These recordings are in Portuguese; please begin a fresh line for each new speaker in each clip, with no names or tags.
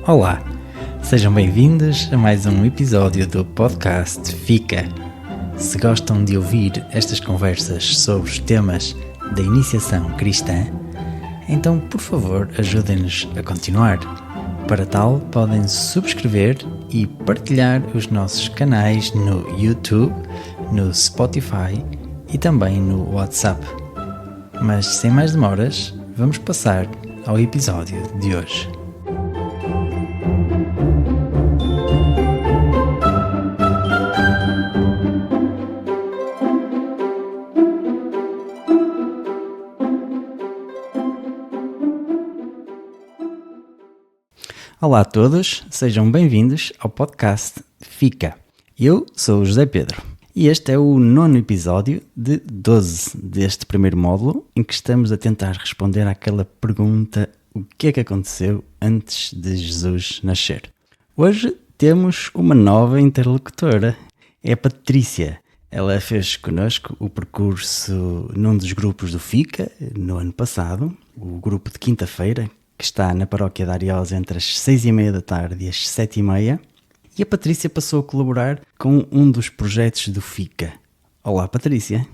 Olá, sejam bem-vindos a mais um episódio do podcast Fica. Se gostam de ouvir estas conversas sobre os temas da iniciação cristã, então por favor ajudem-nos a continuar. Para tal, podem subscrever e partilhar os nossos canais no YouTube, no Spotify e também no WhatsApp. Mas sem mais demoras, vamos passar ao episódio de hoje. Olá a todos, sejam bem-vindos ao podcast Fica. Eu sou o José Pedro e este é o 9º episódio de 12 deste primeiro módulo em que estamos a tentar responder àquela pergunta: o que é que aconteceu antes de Jesus nascer? Hoje temos uma nova interlocutora, é a Patrícia. Ela fez connosco o percurso num dos grupos do Fica no ano passado, o grupo de quinta-feira, que está na paróquia de Ariosa entre as 6h30 da tarde e as 7h30, e a Patrícia passou a colaborar com um dos projetos do Fica. Olá, Patrícia.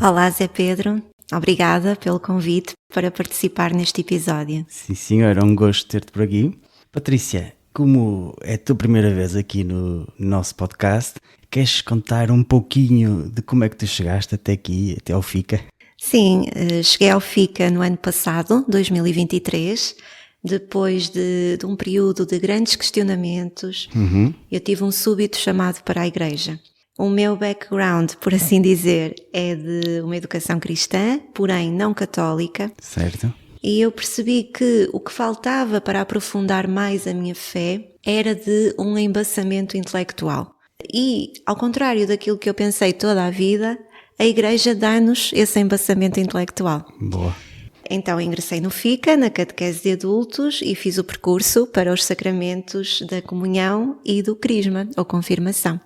Olá, Zé Pedro. Obrigada pelo convite para participar neste episódio.
Sim, senhora, é um gosto ter-te por aqui. Patrícia, como é a tua primeira vez aqui no nosso podcast, queres contar um pouquinho de como é que tu chegaste até aqui, até ao Fica?
Sim, cheguei ao Fica no ano passado, 2023, depois de um período de grandes questionamentos. Eu tive um súbito chamado para a igreja. O meu background, por assim dizer, é de uma educação cristã, porém não católica.
Certo.
E eu percebi que o que faltava para aprofundar mais a minha fé era de um embasamento intelectual. E, ao contrário daquilo que eu pensei toda a vida, a igreja dá-nos esse embasamento intelectual.
Boa.
Então ingressei no Fica, na catequese de adultos, e fiz o percurso para os sacramentos da comunhão e do crisma, ou confirmação.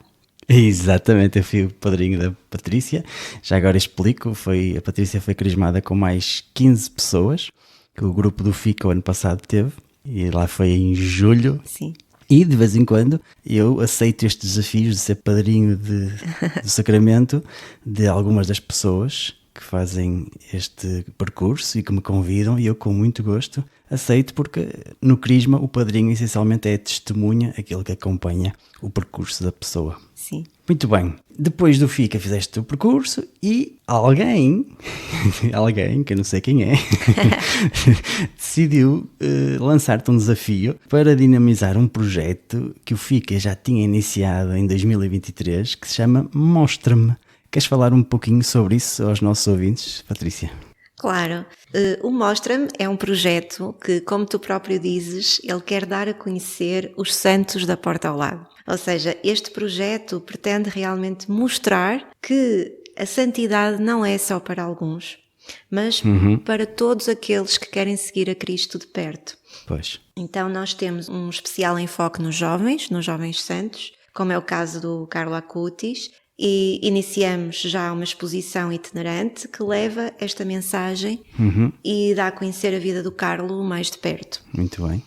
Exatamente, eu fui o padrinho da Patrícia. Já agora explico, a Patrícia foi crismada com mais 15 pessoas, que o grupo do Fica o ano passado teve, e lá foi em julho.
Sim.
E de vez em quando eu aceito estes desafios de ser padrinho do sacramento de algumas das pessoas que fazem este percurso e que me convidam, e eu com muito gosto aceito, porque no crisma o padrinho essencialmente é a testemunha, aquele que acompanha o percurso da pessoa.
Sim.
Muito bem, depois do Fica fizeste o percurso e alguém, que eu não sei quem é, decidiu lançar-te um desafio para dinamizar um projeto que o Fica já tinha iniciado em 2023, que se chama Mostra-me. Queres falar um pouquinho sobre isso aos nossos ouvintes, Patrícia?
Claro. O Mostra-me é um projeto que, como tu próprio dizes, ele quer dar a conhecer os santos da porta ao lado. Ou seja, este projeto pretende realmente mostrar que a santidade não é só para alguns, mas para todos aqueles que querem seguir a Cristo de perto.
Pois.
Então nós temos um especial enfoque nos jovens santos, como é o caso do Carlo Acutis, e iniciamos já uma exposição itinerante que leva esta mensagem e dá a conhecer a vida do Carlo mais de perto.
Muito bem.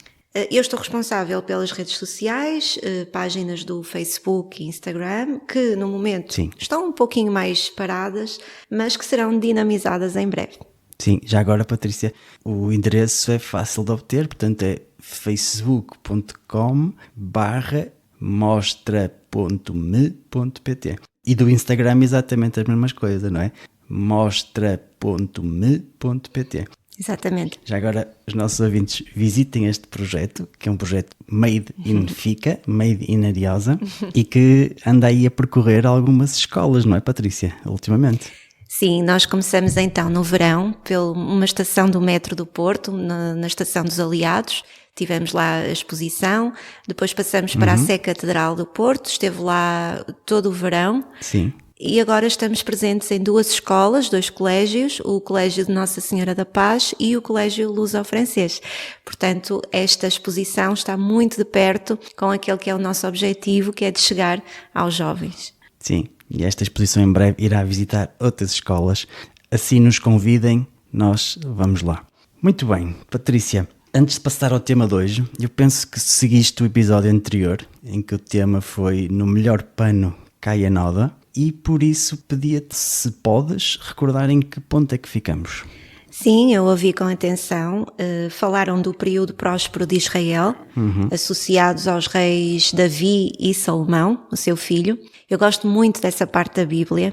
Eu estou responsável pelas redes sociais, páginas do Facebook e Instagram, que no momento estão um pouquinho mais paradas, mas que serão dinamizadas em breve.
Sim, já agora, Patrícia, o endereço é fácil de obter, portanto é facebook.com/mostra.me.pt. E do Instagram exatamente as mesmas coisas, não é? mostra.me.pt.
Exatamente.
Já agora, os nossos ouvintes visitem este projeto, que é um projeto Made in Fica, Made in Ariosa, e que anda aí a percorrer algumas escolas, não é, Patrícia, ultimamente?
Sim, nós começamos então no verão, por uma estação do metro do Porto, na Estação dos Aliados. Tivemos lá a exposição, depois passamos para a Sé Catedral do Porto, esteve lá todo o verão.
Sim.
E agora estamos presentes em 2 escolas, 2 colégios, o Colégio de Nossa Senhora da Paz e o Colégio Luso-Francês. Portanto, esta exposição está muito de perto com aquele que é o nosso objetivo, que é de chegar aos jovens.
Sim, e esta exposição em breve irá visitar outras escolas. Assim nos convidem, nós vamos lá. Muito bem, Patrícia. Antes de passar ao tema de hoje, eu penso que seguiste o episódio anterior, em que o tema foi No Melhor Pano Cai a Noda, e por isso pedia-te se podes recordar em que ponto é que ficamos.
Sim, eu ouvi com atenção. Falaram do período próspero de Israel, associados aos reis Davi e Salomão, o seu filho. Eu gosto muito dessa parte da Bíblia.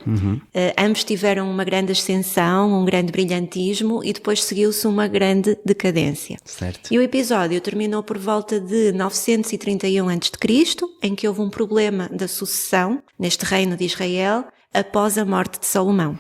Ambos tiveram uma grande ascensão, um grande brilhantismo e depois seguiu-se uma grande decadência.
Certo.
E o episódio terminou por volta de 931 a.C., em que houve um problema da sucessão neste reino de Israel após a morte de Salomão.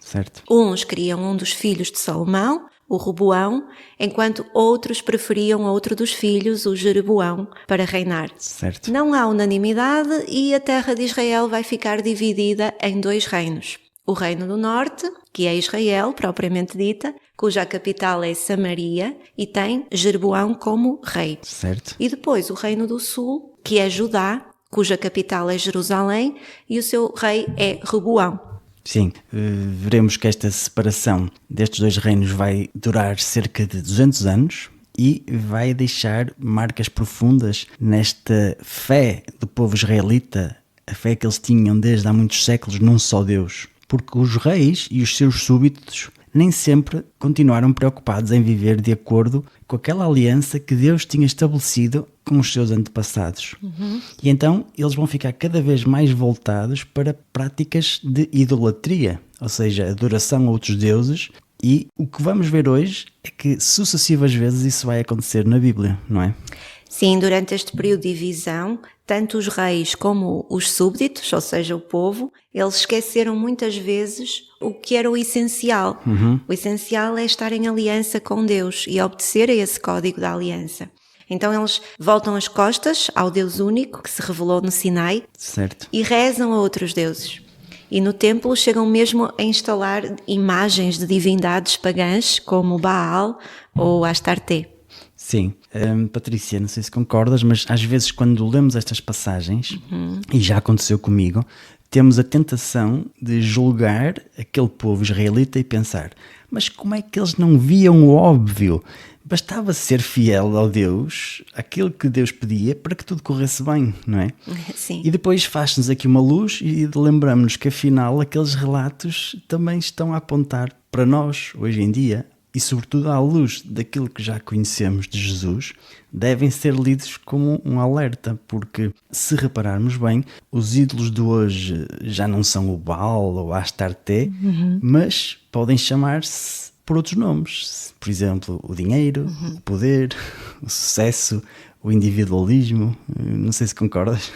Certo.
Uns queriam um dos filhos de Salomão, o Roboão, enquanto outros preferiam outro dos filhos, o Jeroboão, para reinar.
Certo.
Não há unanimidade e a terra de Israel vai ficar dividida em 2 reinos. O reino do norte, que é Israel, propriamente dita, cuja capital é Samaria e tem Jeroboão como rei.
Certo.
E depois o reino do sul, que é Judá, cuja capital é Jerusalém e o seu rei é Roboão.
Sim, veremos que esta separação destes 2 reinos vai durar cerca de 200 anos e vai deixar marcas profundas nesta fé do povo israelita, a fé que eles tinham desde há muitos séculos num só Deus. Porque os reis e os seus súbditos nem sempre continuaram preocupados em viver de acordo com aquela aliança que Deus tinha estabelecido com os seus antepassados. E então eles vão ficar cada vez mais voltados para práticas de idolatria, ou seja, adoração a outros deuses. E o que vamos ver hoje é que sucessivas vezes isso vai acontecer na Bíblia, não é?
Sim, durante este período de divisão, tanto os reis como os súbditos, ou seja, o povo, eles esqueceram muitas vezes o que era o essencial. O essencial é estar em aliança com Deus e obedecer a esse código da aliança. Então eles voltam as costas ao Deus único que se revelou no Sinai.
Certo.
E rezam a outros deuses. E no templo chegam mesmo a instalar imagens de divindades pagãs como Baal ou Astarte.
Sim, Patrícia, não sei se concordas, mas às vezes quando lemos estas passagens, e já aconteceu comigo, temos a tentação de julgar aquele povo israelita e pensar, mas como é que eles não viam o óbvio? Bastava ser fiel ao Deus, aquilo que Deus pedia, para que tudo corresse bem, não é?
Sim.
E depois faz-nos aqui uma luz e lembramos-nos que afinal aqueles relatos também estão a apontar para nós, hoje em dia, e sobretudo à luz daquilo que já conhecemos de Jesus, devem ser lidos como um alerta, porque se repararmos bem, os ídolos de hoje já não são o Baal ou a Astarte, mas podem chamar-se por outros nomes, por exemplo, o dinheiro, o poder, o sucesso, o individualismo. Não sei se concordas.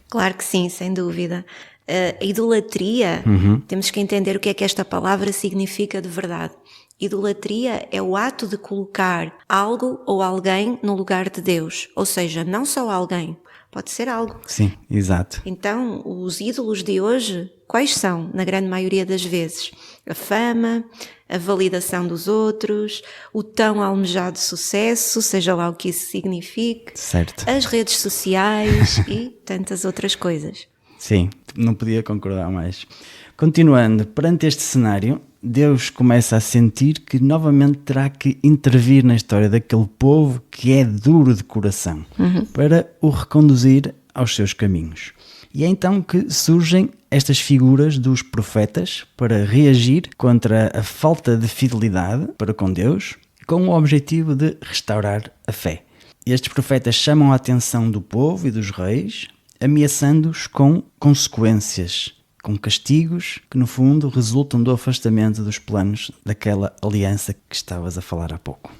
Claro que sim, sem dúvida. A idolatria, temos que entender o que é que esta palavra significa de verdade. Idolatria é o ato de colocar algo ou alguém no lugar de Deus, ou seja, não só alguém, pode ser algo.
Sim, exato.
Então, os ídolos de hoje, quais são, na grande maioria das vezes? A fama, a validação dos outros, o tão almejado sucesso, seja lá o que isso signifique,
Certo.
as redes sociais e tantas outras coisas.
Sim, não podia concordar mais. Continuando, perante este cenário, Deus começa a sentir que novamente terá que intervir na história daquele povo que é duro de coração, para o reconduzir aos seus caminhos. E é então que surgem estas figuras dos profetas para reagir contra a falta de fidelidade para com Deus, com o objetivo de restaurar a fé. Estes profetas chamam a atenção do povo e dos reis, ameaçando-os com consequências, com castigos que no fundo resultam do afastamento dos planos daquela aliança que estavas a falar há pouco.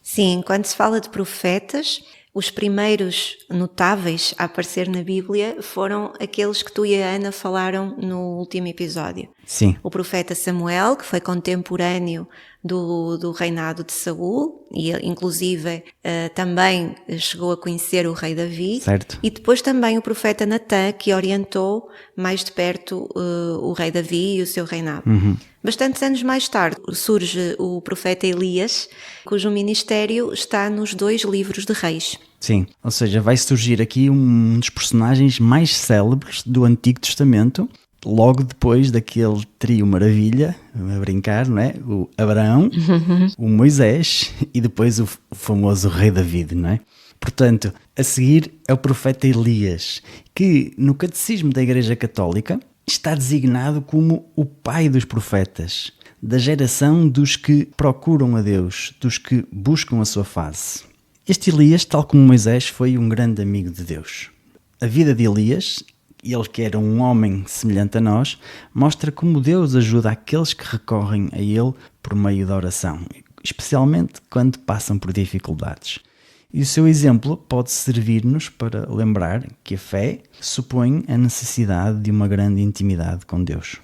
Sim, quando se fala de profetas, os primeiros notáveis a aparecer na Bíblia foram aqueles que tu e a Ana falaram no último episódio.
Sim.
O profeta Samuel, que foi contemporâneo do reinado de Saul e inclusive também chegou a conhecer o rei Davi.
Certo.
E depois também o profeta Natã, que orientou mais de perto o rei Davi e o seu reinado. Bastantes anos mais tarde surge o profeta Elias, cujo ministério está nos 2 livros de Reis.
Sim, ou seja, vai surgir aqui um dos personagens mais célebres do Antigo Testamento logo depois daquele trio maravilha, a brincar, não é? O Abraão, o Moisés e depois o famoso rei David, não é? Portanto, a seguir é o profeta Elias, que no Catecismo da Igreja Católica está designado como o pai dos profetas, da geração dos que procuram a Deus, dos que buscam a sua face. Este Elias, tal como Moisés, foi um grande amigo de Deus. A vida de Elias, ele que era um homem semelhante a nós, mostra como Deus ajuda aqueles que recorrem a ele por meio da oração, especialmente quando passam por dificuldades. E o seu exemplo pode servir-nos para lembrar que a fé supõe a necessidade de uma grande intimidade com Deus.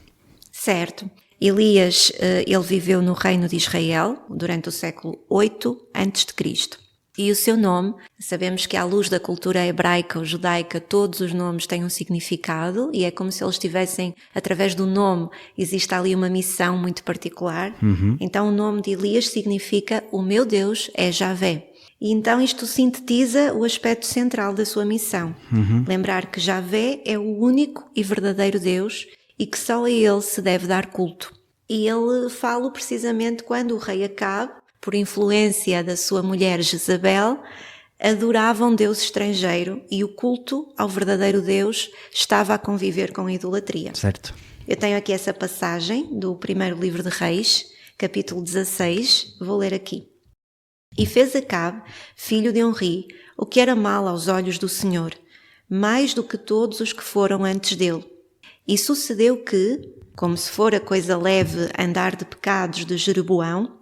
Certo. Elias, ele viveu no reino de Israel durante o século 8 a.C. E o seu nome, sabemos que à luz da cultura hebraica ou judaica, todos os nomes têm um significado e é como se eles tivessem, através do nome, existe ali uma missão muito particular. Então o nome de Elias significa o meu Deus é Javé. E então isto sintetiza o aspecto central da sua missão. Lembrar que Javé é o único e verdadeiro Deus e que só a ele se deve dar culto. E ele fala precisamente quando o rei Acabe, por influência da sua mulher Jezabel, adorava um Deus estrangeiro e o culto ao verdadeiro Deus estava a conviver com a idolatria.
Certo.
Eu tenho aqui essa passagem do primeiro livro de Reis, capítulo 16, vou ler aqui. E fez Acabe, filho de Onri, o que era mal aos olhos do Senhor, mais do que todos os que foram antes dele. E sucedeu que, como se fora coisa leve andar de pecados de Jeroboão,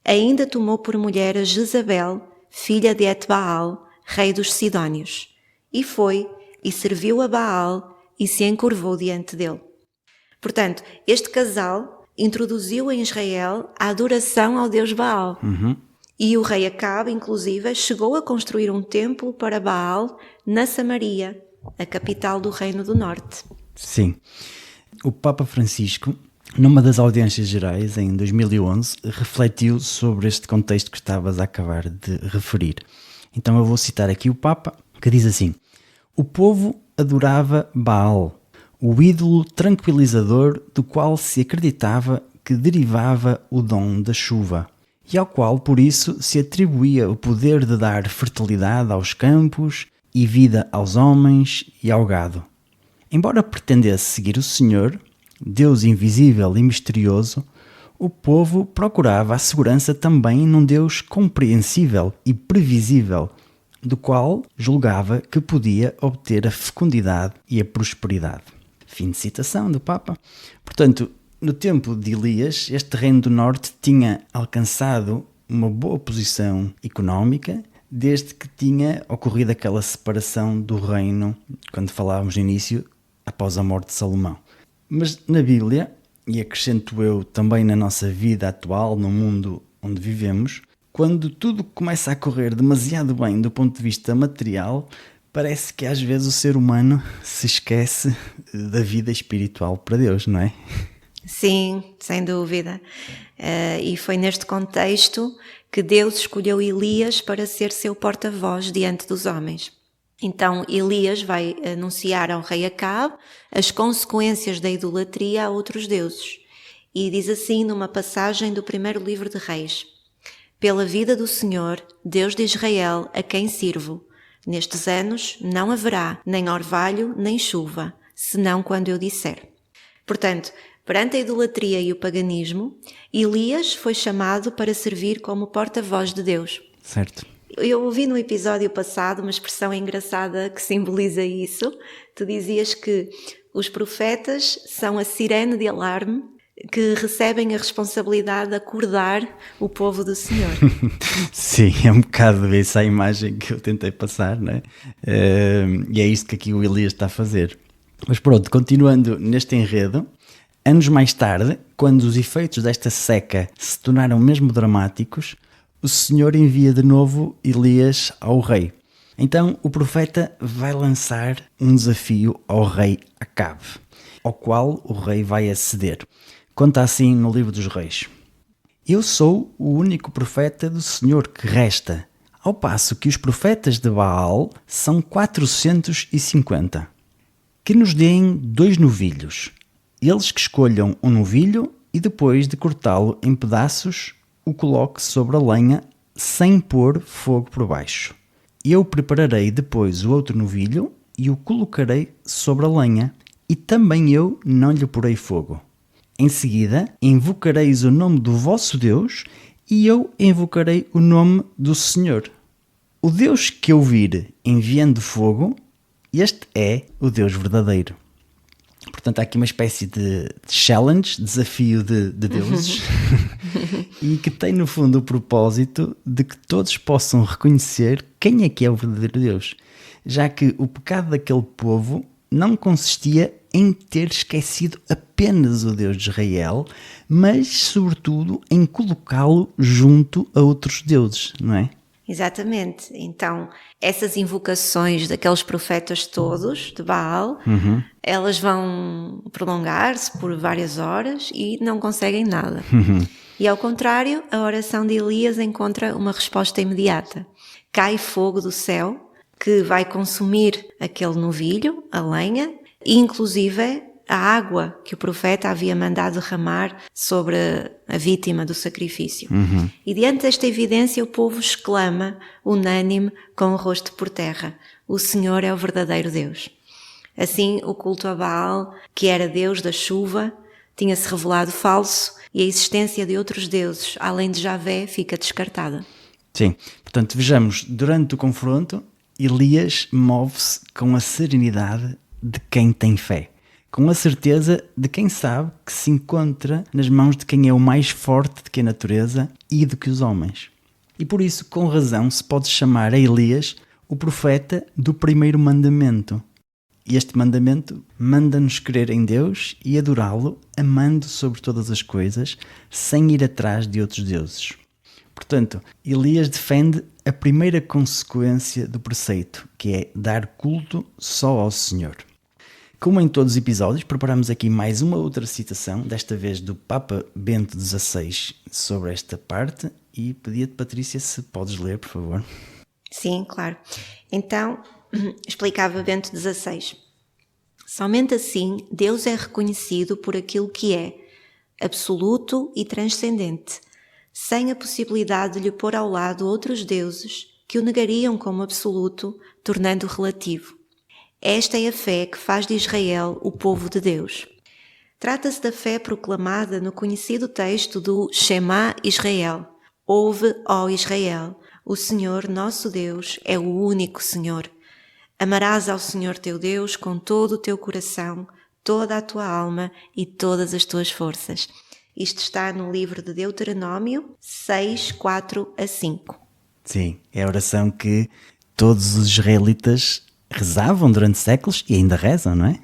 ainda tomou por mulher a Jezabel, filha de Etbaal, rei dos Sidónios, e foi, e serviu a Baal, e se encurvou diante dele. Portanto, este casal introduziu em Israel a adoração ao deus Baal. E o rei Acabe, inclusive, chegou a construir um templo para Baal na Samaria, a capital do Reino do Norte.
Sim. O Papa Francisco, numa das audiências gerais, em 2011, refletiu sobre este contexto que estavas a acabar de referir. Então eu vou citar aqui o Papa, que diz assim: o povo adorava Baal, o ídolo tranquilizador do qual se acreditava que derivava o dom da chuva, e ao qual, por isso, se atribuía o poder de dar fertilidade aos campos e vida aos homens e ao gado. Embora pretendesse seguir o Senhor, Deus invisível e misterioso, o povo procurava a segurança também num Deus compreensível e previsível, do qual julgava que podia obter a fecundidade e a prosperidade. Fim de citação do Papa. Portanto, no tempo de Elias, este reino do norte tinha alcançado uma boa posição económica, desde que tinha ocorrido aquela separação do reino, quando falávamos no início, após a morte de Salomão. Mas na Bíblia, e acrescento eu também na nossa vida atual, no mundo onde vivemos, quando tudo começa a correr demasiado bem do ponto de vista material, parece que às vezes o ser humano se esquece da vida espiritual para Deus, não é?
Sim, sem dúvida. E foi neste contexto que Deus escolheu Elias para ser seu porta-voz diante dos homens. Então Elias vai anunciar ao rei Acabe as consequências da idolatria a outros deuses. E diz assim numa passagem do primeiro livro de Reis: pela vida do Senhor, Deus de Israel, a quem sirvo, nestes anos não haverá nem orvalho nem chuva, senão quando eu disser. Portanto, perante a idolatria e o paganismo, Elias foi chamado para servir como porta-voz de Deus.
Certo.
Eu ouvi no episódio passado uma expressão engraçada que simboliza isso. Tu dizias que os profetas são a sirene de alarme que recebem a responsabilidade de acordar o povo do Senhor.
Sim, é um bocado essa a imagem que eu tentei passar, não é? E é isto que aqui o Elias está a fazer. Mas pronto, continuando neste enredo, anos mais tarde, quando os efeitos desta seca se tornaram mesmo dramáticos, o Senhor envia de novo Elias ao rei. Então o profeta vai lançar um desafio ao rei Acabe, ao qual o rei vai aceder. Conta assim no livro dos Reis: eu sou o único profeta do Senhor que resta, ao passo que os profetas de Baal são 450. Que nos deem 2 novilhos, eles que escolham um novilho e depois de cortá-lo em pedaços, o coloque sobre a lenha sem pôr fogo por baixo. Eu prepararei depois o outro novilho e o colocarei sobre a lenha, e também eu não lhe porei fogo. Em seguida, invocareis o nome do vosso Deus, e eu invocarei o nome do Senhor. O Deus que eu vir enviando fogo, este é o Deus verdadeiro. Portanto, há aqui uma espécie de challenge, desafio de deuses, e que tem no fundo o propósito de que todos possam reconhecer quem é que é o verdadeiro Deus, já que o pecado daquele povo não consistia em ter esquecido apenas o Deus de Israel, mas sobretudo em colocá-lo junto a outros deuses, não é?
Exatamente. Então, essas invocações daqueles profetas todos de Baal, elas vão prolongar-se por várias horas e não conseguem nada. E ao contrário, a oração de Elias encontra uma resposta imediata. Cai fogo do céu que vai consumir aquele novilho, a lenha, e inclusive a água que o profeta havia mandado derramar sobre a vítima do sacrifício. E diante desta evidência o povo exclama, unânime, com o rosto por terra: o Senhor é o verdadeiro Deus. Assim, o culto a Baal, que era Deus da chuva, tinha-se revelado falso e a existência de outros deuses, além de Javé, fica descartada.
Sim, portanto, vejamos, durante o confronto, Elias move-se com a serenidade de quem tem fé, com a certeza de quem sabe que se encontra nas mãos de quem é o mais forte do que a natureza e do que os homens. E por isso, com razão, se pode chamar a Elias o profeta do primeiro mandamento. E este mandamento manda-nos crer em Deus e adorá-lo, amando sobre todas as coisas, sem ir atrás de outros deuses. Portanto, Elias defende a primeira consequência do preceito, que é dar culto só ao Senhor. Como em todos os episódios, preparamos aqui mais uma outra citação, desta vez do Papa Bento XVI, sobre esta parte, e pedia-te, Patrícia, se podes ler, por favor.
Sim, claro. Então, explicava Bento XVI. Somente assim Deus é reconhecido por aquilo que é, absoluto e transcendente, sem a possibilidade de lhe pôr ao lado outros deuses que o negariam como absoluto, tornando-o relativo. Esta é a fé que faz de Israel o povo de Deus. Trata-se da fé proclamada no conhecido texto do Shema Israel. Ouve, ó Israel, o Senhor nosso Deus é o único Senhor. Amarás ao Senhor teu Deus com todo o teu coração, toda a tua alma e todas as tuas forças. Isto está no livro de Deuteronômio 6, 4 a 5.
Sim, é a oração que todos os israelitas rezavam durante séculos e ainda rezam, não é?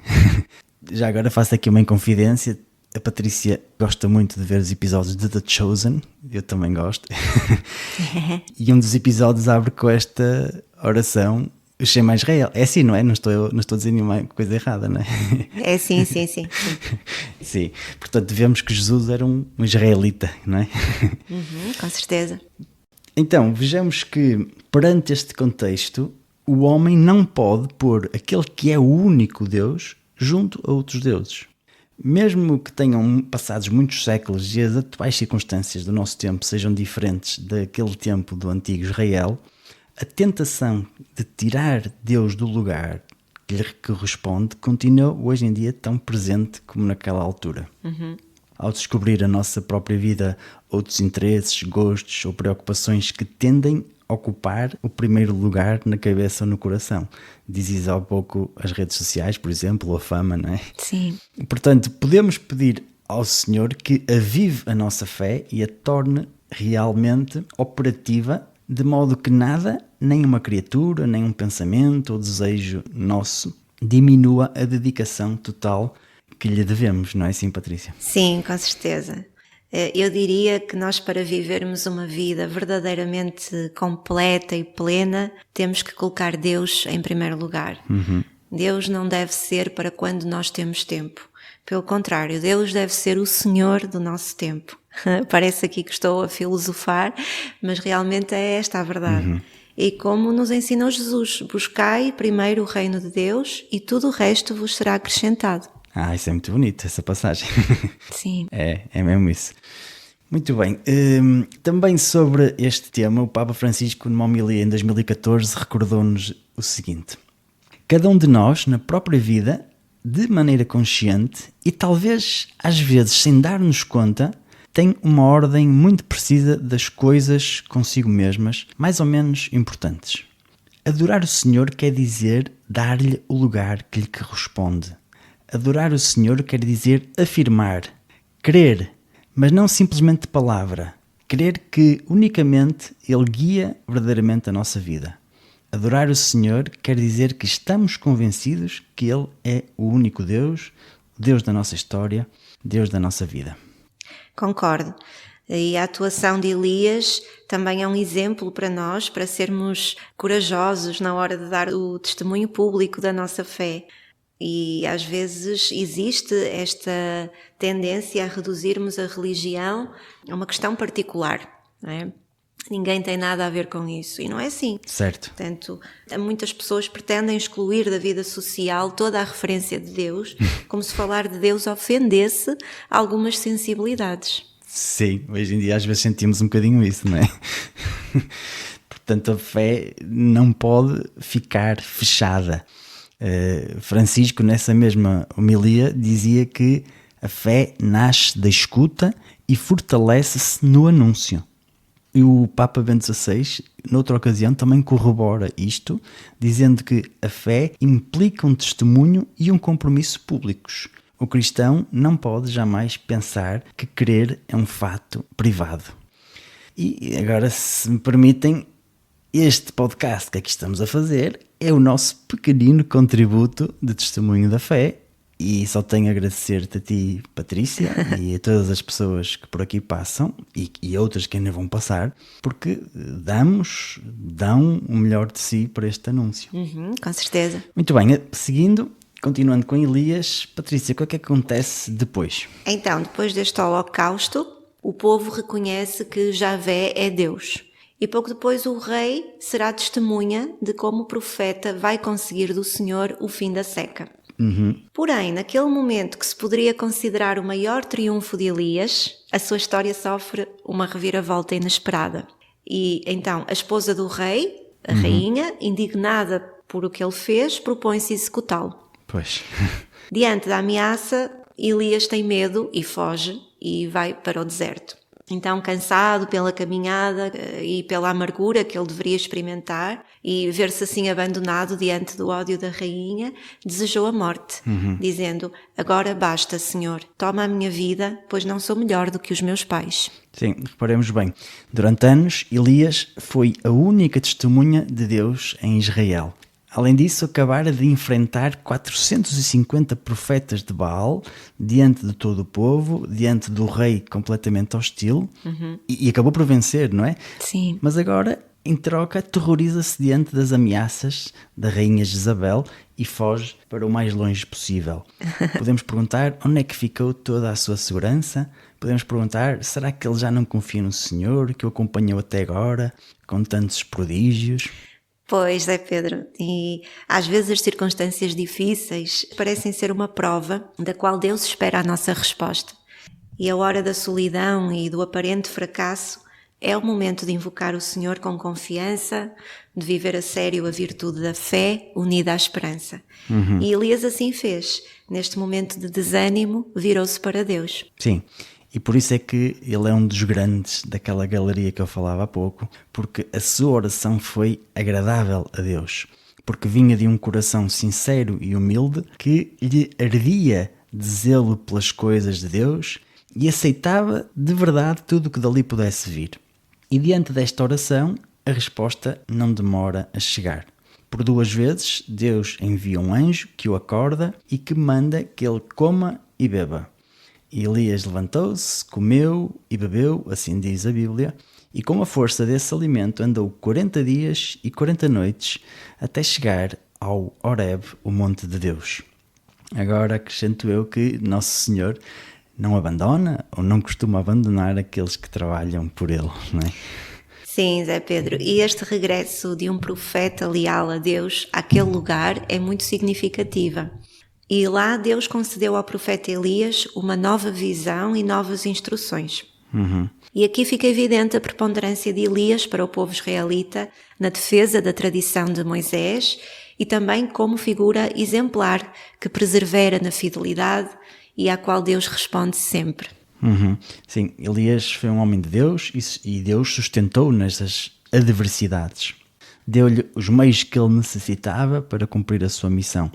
Já agora faço aqui uma inconfidência. A Patrícia gosta muito de ver os episódios de The Chosen, eu também gosto. E um dos episódios abre com esta oração, o Shema Israel. É assim, não é? Não estou a dizer nenhuma coisa errada, não é?
É sim.
Sim, portanto vemos que Jesus era um israelita, não é?
Com certeza.
Então, vejamos que perante este contexto, o homem não pode pôr aquele que é o único Deus junto a outros deuses. Mesmo que tenham passados muitos séculos e as atuais circunstâncias do nosso tempo sejam diferentes daquele tempo do antigo Israel, a tentação de tirar Deus do lugar que lhe corresponde continua hoje em dia tão presente como naquela altura. Ao descobrir a nossa própria vida outros interesses, gostos ou preocupações que tendem a ocupar o primeiro lugar na cabeça ou no coração. Dizes há pouco as redes sociais, por exemplo, ou a fama, não é?
Sim.
Portanto, podemos pedir ao Senhor que avive a nossa fé e a torne realmente operativa, de modo que nada, nem uma criatura, nem um pensamento ou desejo nosso, diminua a dedicação total que lhe devemos, não é assim, Patrícia?
Sim, com certeza. Eu diria que nós, para vivermos uma vida verdadeiramente completa e plena, temos que colocar Deus em primeiro lugar. Deus não deve ser para quando nós temos tempo. Pelo contrário, Deus deve ser o Senhor do nosso tempo. Parece aqui que estou a filosofar, mas realmente é esta a verdade. E como nos ensinou Jesus, buscai primeiro o reino de Deus e tudo o resto vos será acrescentado.
Isso é muito bonito, essa passagem.
Sim.
É mesmo isso. Muito bem. Também sobre este tema, o Papa Francisco, numa homilia em 2014, recordou-nos o seguinte: cada um de nós, na própria vida, de maneira consciente e talvez às vezes sem dar-nos conta, tem uma ordem muito precisa das coisas consigo mesmas, mais ou menos importantes. Adorar o Senhor quer dizer dar-lhe o lugar que lhe corresponde. Adorar o Senhor quer dizer afirmar, crer, mas não simplesmente de palavra. Crer que unicamente Ele guia verdadeiramente a nossa vida. Adorar o Senhor quer dizer que estamos convencidos que Ele é o único Deus, o Deus da nossa história, Deus da nossa vida.
Concordo. E a atuação de Elias também é um exemplo para nós, para sermos corajosos na hora de dar o testemunho público da nossa fé. E às vezes existe esta tendência a reduzirmos a religião a uma questão particular, não é? Ninguém tem nada a ver com isso, e não é assim.
Certo.
Portanto, muitas pessoas pretendem excluir da vida social toda a referência de Deus, como se falar de Deus ofendesse algumas sensibilidades.
Sim, hoje em dia às vezes sentimos um bocadinho isso, não é? Portanto, a fé não pode ficar fechada. Francisco, nessa mesma homilia, dizia que a fé nasce da escuta e fortalece-se no anúncio. E o Papa Bento XVI, noutra ocasião, também corrobora isto, dizendo que a fé implica um testemunho e um compromisso públicos. O cristão não pode jamais pensar que crer é um fato privado. E agora, se me permitem, este podcast que aqui estamos a fazer é o nosso pequenino contributo de testemunho da fé, e só tenho a agradecer-te a ti, Patrícia, e a todas as pessoas que por aqui passam e outras que ainda vão passar, porque dão o melhor de si para este anúncio.
Com certeza.
Muito bem, seguindo, continuando com Elias, Patrícia, o que é que acontece depois?
Então, depois deste holocausto, o povo reconhece que Javé é Deus. E pouco depois o rei será testemunha de como o profeta vai conseguir do Senhor o fim da seca. Porém, naquele momento que se poderia considerar o maior triunfo de Elias, a sua história sofre uma reviravolta inesperada. E então a esposa do rei, a rainha, indignada por o que ele fez, propõe-se executá-lo.
Pois.
Diante da ameaça, Elias tem medo e foge e vai para o deserto. Então, cansado pela caminhada e pela amargura que ele deveria experimentar e ver-se assim abandonado diante do ódio da rainha, desejou a morte, dizendo: agora basta, Senhor, toma a minha vida, pois não sou melhor do que os meus pais.
Sim, reparemos bem. Durante anos, Elias foi a única testemunha de Deus em Israel. Além disso, acabara de enfrentar 450 profetas de Baal diante de todo o povo, diante do rei completamente hostil, e acabou por vencer, não é?
Sim.
Mas agora, em troca, aterroriza-se diante das ameaças da rainha Jezabel e foge para o mais longe possível. Podemos perguntar onde é que ficou toda a sua segurança? Podemos perguntar, será que ele já não confia no Senhor, que o acompanhou até agora, com tantos prodígios?
Pois é, Pedro, e às vezes as circunstâncias difíceis parecem ser uma prova da qual Deus espera a nossa resposta. E a hora da solidão e do aparente fracasso é o momento de invocar o Senhor com confiança, de viver a sério a virtude da fé unida à esperança. E Elias assim fez. Neste momento de desânimo, virou-se para Deus.
Sim. E por isso é que ele é um dos grandes daquela galeria que eu falava há pouco, porque a sua oração foi agradável a Deus, porque vinha de um coração sincero e humilde que lhe ardia de zelo pelas coisas de Deus e aceitava de verdade tudo o que dali pudesse vir. E diante desta oração, a resposta não demora a chegar. Por 2 vezes, Deus envia um anjo que o acorda e que manda que ele coma e beba. E Elias levantou-se, comeu e bebeu, assim diz a Bíblia, e com a força desse alimento andou 40 dias e 40 noites até chegar ao Horeb, o monte de Deus. Agora acrescento eu que Nosso Senhor não abandona ou não costuma abandonar aqueles que trabalham por Ele, não é?
Sim, Zé Pedro, e este regresso de um profeta leal a Deus àquele lugar é muito significativa. E lá Deus concedeu ao profeta Elias uma nova visão e novas instruções. E aqui fica evidente a preponderância de Elias para o povo israelita na defesa da tradição de Moisés e também como figura exemplar que persevera na fidelidade e à qual Deus responde sempre.
Sim, Elias foi um homem de Deus e Deus sustentou-o nestas adversidades. Deu-lhe os meios que ele necessitava para cumprir a sua missão.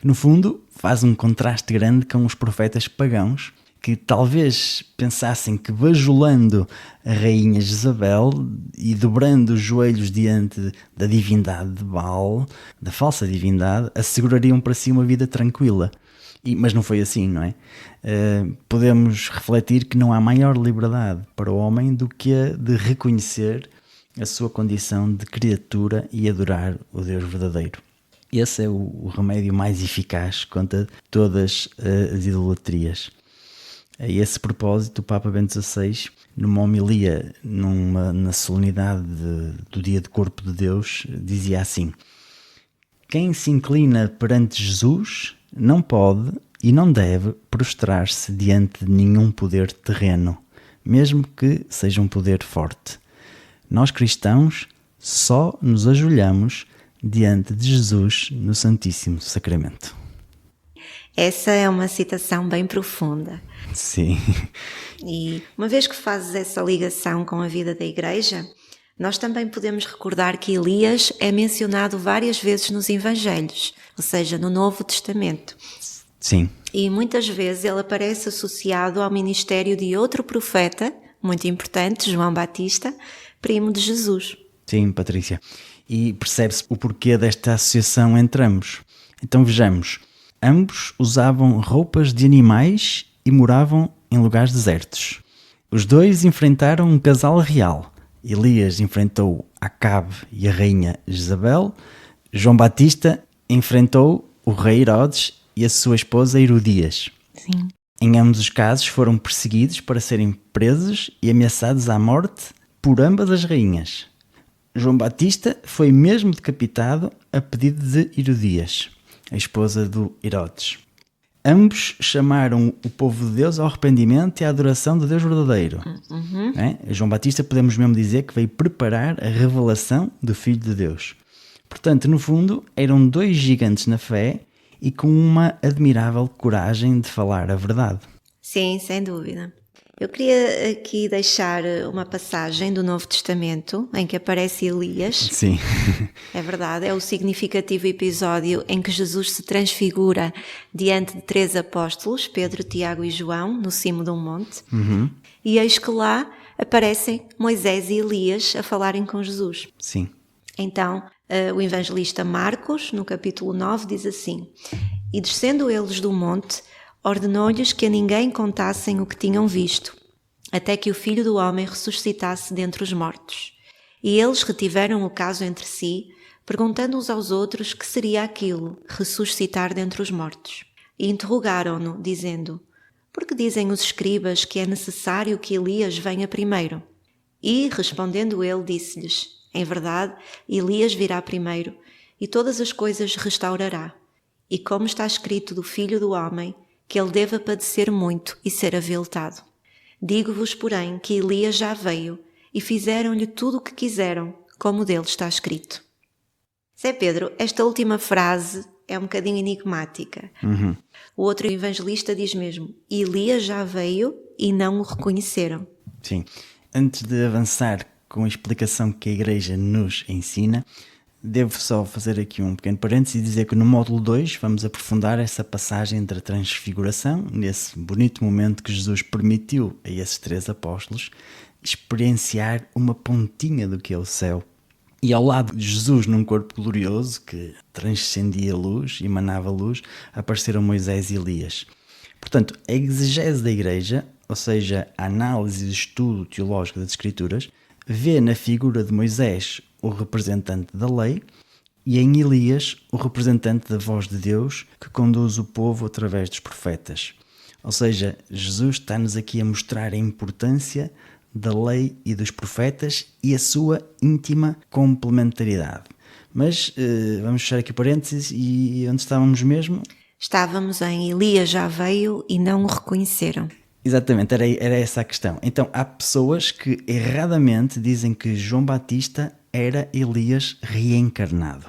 No fundo, faz um contraste grande com os profetas pagãos que talvez pensassem que bajulando a rainha Jezabel e dobrando os joelhos diante da divindade de Baal, da falsa divindade, assegurariam para si uma vida tranquila. Mas não foi assim, não é? Podemos refletir que não há maior liberdade para o homem do que a de reconhecer a sua condição de criatura e adorar o Deus verdadeiro. Esse é o remédio mais eficaz contra todas as idolatrias. A esse propósito, o Papa Bento XVI, numa homilia na solenidade do Dia do Corpo de Deus, dizia assim: quem se inclina perante Jesus não pode e não deve prostrar-se diante de nenhum poder terreno, mesmo que seja um poder forte. Nós cristãos só nos ajoelhamos diante de Jesus no Santíssimo Sacramento.
Essa é uma citação bem profunda.
Sim.
E uma vez que fazes essa ligação com a vida da Igreja, nós também podemos recordar que Elias é mencionado várias vezes nos Evangelhos, ou seja, no Novo Testamento.
Sim.
E muitas vezes ele aparece associado ao ministério de outro profeta, muito importante, João Batista, primo de Jesus.
Sim, Patrícia. E percebe-se o porquê desta associação entre ambos. Então vejamos. Ambos usavam roupas de animais e moravam em lugares desertos. Os dois enfrentaram um casal real. Elias enfrentou Acabe e a rainha Jezabel. João Batista enfrentou o rei Herodes e a sua esposa Herodias.
Sim.
Em ambos os casos foram perseguidos para serem presos e ameaçados à morte por ambas as rainhas. João Batista foi mesmo decapitado a pedido de Herodias, a esposa do Herodes. Ambos chamaram o povo de Deus ao arrependimento e à adoração do Deus verdadeiro. João Batista podemos mesmo dizer que veio preparar a revelação do Filho de Deus. Portanto, no fundo, eram dois gigantes na fé e com uma admirável coragem de falar a verdade.
Sim, sem dúvida. Eu queria aqui deixar uma passagem do Novo Testamento em que aparece Elias.
Sim.
É verdade, é o significativo episódio em que Jesus se transfigura diante de 3 apóstolos, Pedro, Tiago e João, no cimo de um monte. E eis que lá aparecem Moisés e Elias a falarem com Jesus.
Sim.
Então, o evangelista Marcos, no capítulo 9, diz assim: E descendo eles do monte, ordenou-lhes que a ninguém contassem o que tinham visto, até que o Filho do Homem ressuscitasse dentre os mortos. E eles retiveram o caso entre si, perguntando uns aos outros que seria aquilo, ressuscitar dentre os mortos. E interrogaram-no, dizendo: Por que dizem os escribas que é necessário que Elias venha primeiro? E, respondendo ele, disse-lhes: Em verdade, Elias virá primeiro, e todas as coisas restaurará. E como está escrito do Filho do Homem, que ele deva padecer muito e ser aviltado. Digo-vos, porém, que Elias já veio, e fizeram-lhe tudo o que quiseram, como dele está escrito. Zé Pedro, esta última frase é um bocadinho enigmática. O outro evangelista diz mesmo: Elias já veio e não o reconheceram.
Sim. Antes de avançar com a explicação que a Igreja nos ensina, devo só fazer aqui um pequeno parênteses e dizer que no módulo 2 vamos aprofundar essa passagem da transfiguração, nesse bonito momento que Jesus permitiu a esses 3 apóstolos experienciar uma pontinha do que é o céu. E ao lado de Jesus num corpo glorioso que transcendia luz, emanava luz, apareceram Moisés e Elias. Portanto, a exegese da Igreja, ou seja, a análise e o estudo teológico das Escrituras, vê na figura de Moisés o representante da lei e em Elias o representante da voz de Deus que conduz o povo através dos profetas. Ou seja, Jesus está-nos aqui a mostrar a importância da lei e dos profetas e a sua íntima complementaridade. Mas vamos fechar aqui parênteses e onde estávamos mesmo?
Estávamos em Elias já veio e não o reconheceram.
Exatamente, era essa a questão. Então, há pessoas que erradamente dizem que João Batista era Elias reencarnado.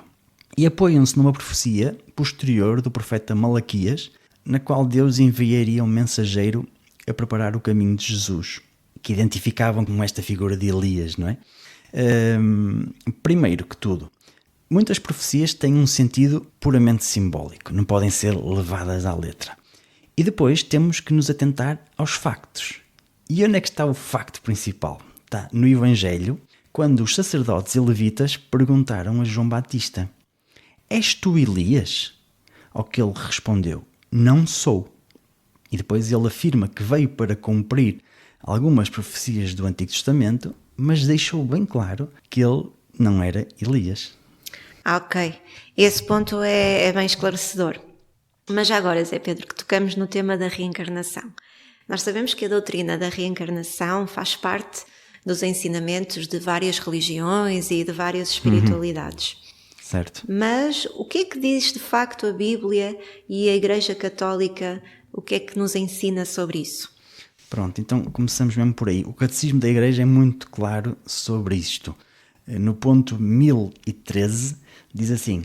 E apoiam-se numa profecia posterior do profeta Malaquias, na qual Deus enviaria um mensageiro a preparar o caminho de Jesus, que identificavam com esta figura de Elias, não é? Primeiro que tudo, muitas profecias têm um sentido puramente simbólico, não podem ser levadas à letra. E depois temos que nos atentar aos factos. E onde é que está o facto principal? Está no Evangelho, quando os sacerdotes e levitas perguntaram a João Batista: És tu Elias? Ao que ele respondeu: Não sou. E depois ele afirma que veio para cumprir algumas profecias do Antigo Testamento, mas deixou bem claro que ele não era Elias.
Ok, esse ponto é bem esclarecedor. Mas já agora, Zé Pedro, que tocamos no tema da reencarnação. Nós sabemos que a doutrina da reencarnação faz parte dos ensinamentos de várias religiões e de várias espiritualidades.
Certo.
Mas o que é que diz de facto a Bíblia e a Igreja Católica, o que é que nos ensina sobre isso?
Pronto, então começamos mesmo por aí. O Catecismo da Igreja é muito claro sobre isto. No ponto 1013 diz assim: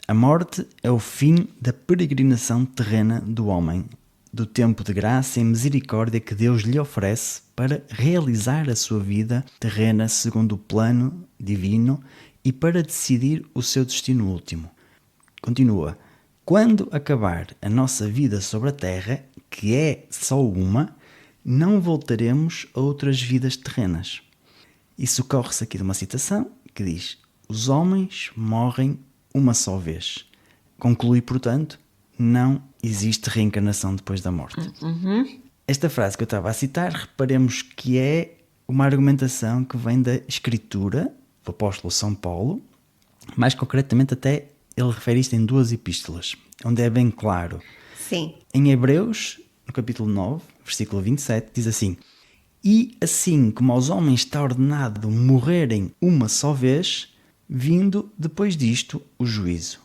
a morte é o fim da peregrinação terrena do homem, do tempo de graça e misericórdia que Deus lhe oferece para realizar a sua vida terrena segundo o plano divino e para decidir o seu destino último. Continua: quando acabar a nossa vida sobre a terra, que é só uma, não voltaremos a outras vidas terrenas. Isso corre-se aqui de uma citação que diz: os homens morrem uma só vez. Conclui, portanto, não existe reencarnação depois da morte. Esta frase que eu estava a citar, reparemos que é uma argumentação que vem da Escritura, do apóstolo São Paulo, mais concretamente até ele refere isto em 2 epístolas, onde é bem claro.
Sim.
Em Hebreus, no capítulo 9, versículo 27, diz assim: e assim como aos homens está ordenado morrerem uma só vez, vindo depois disto o juízo.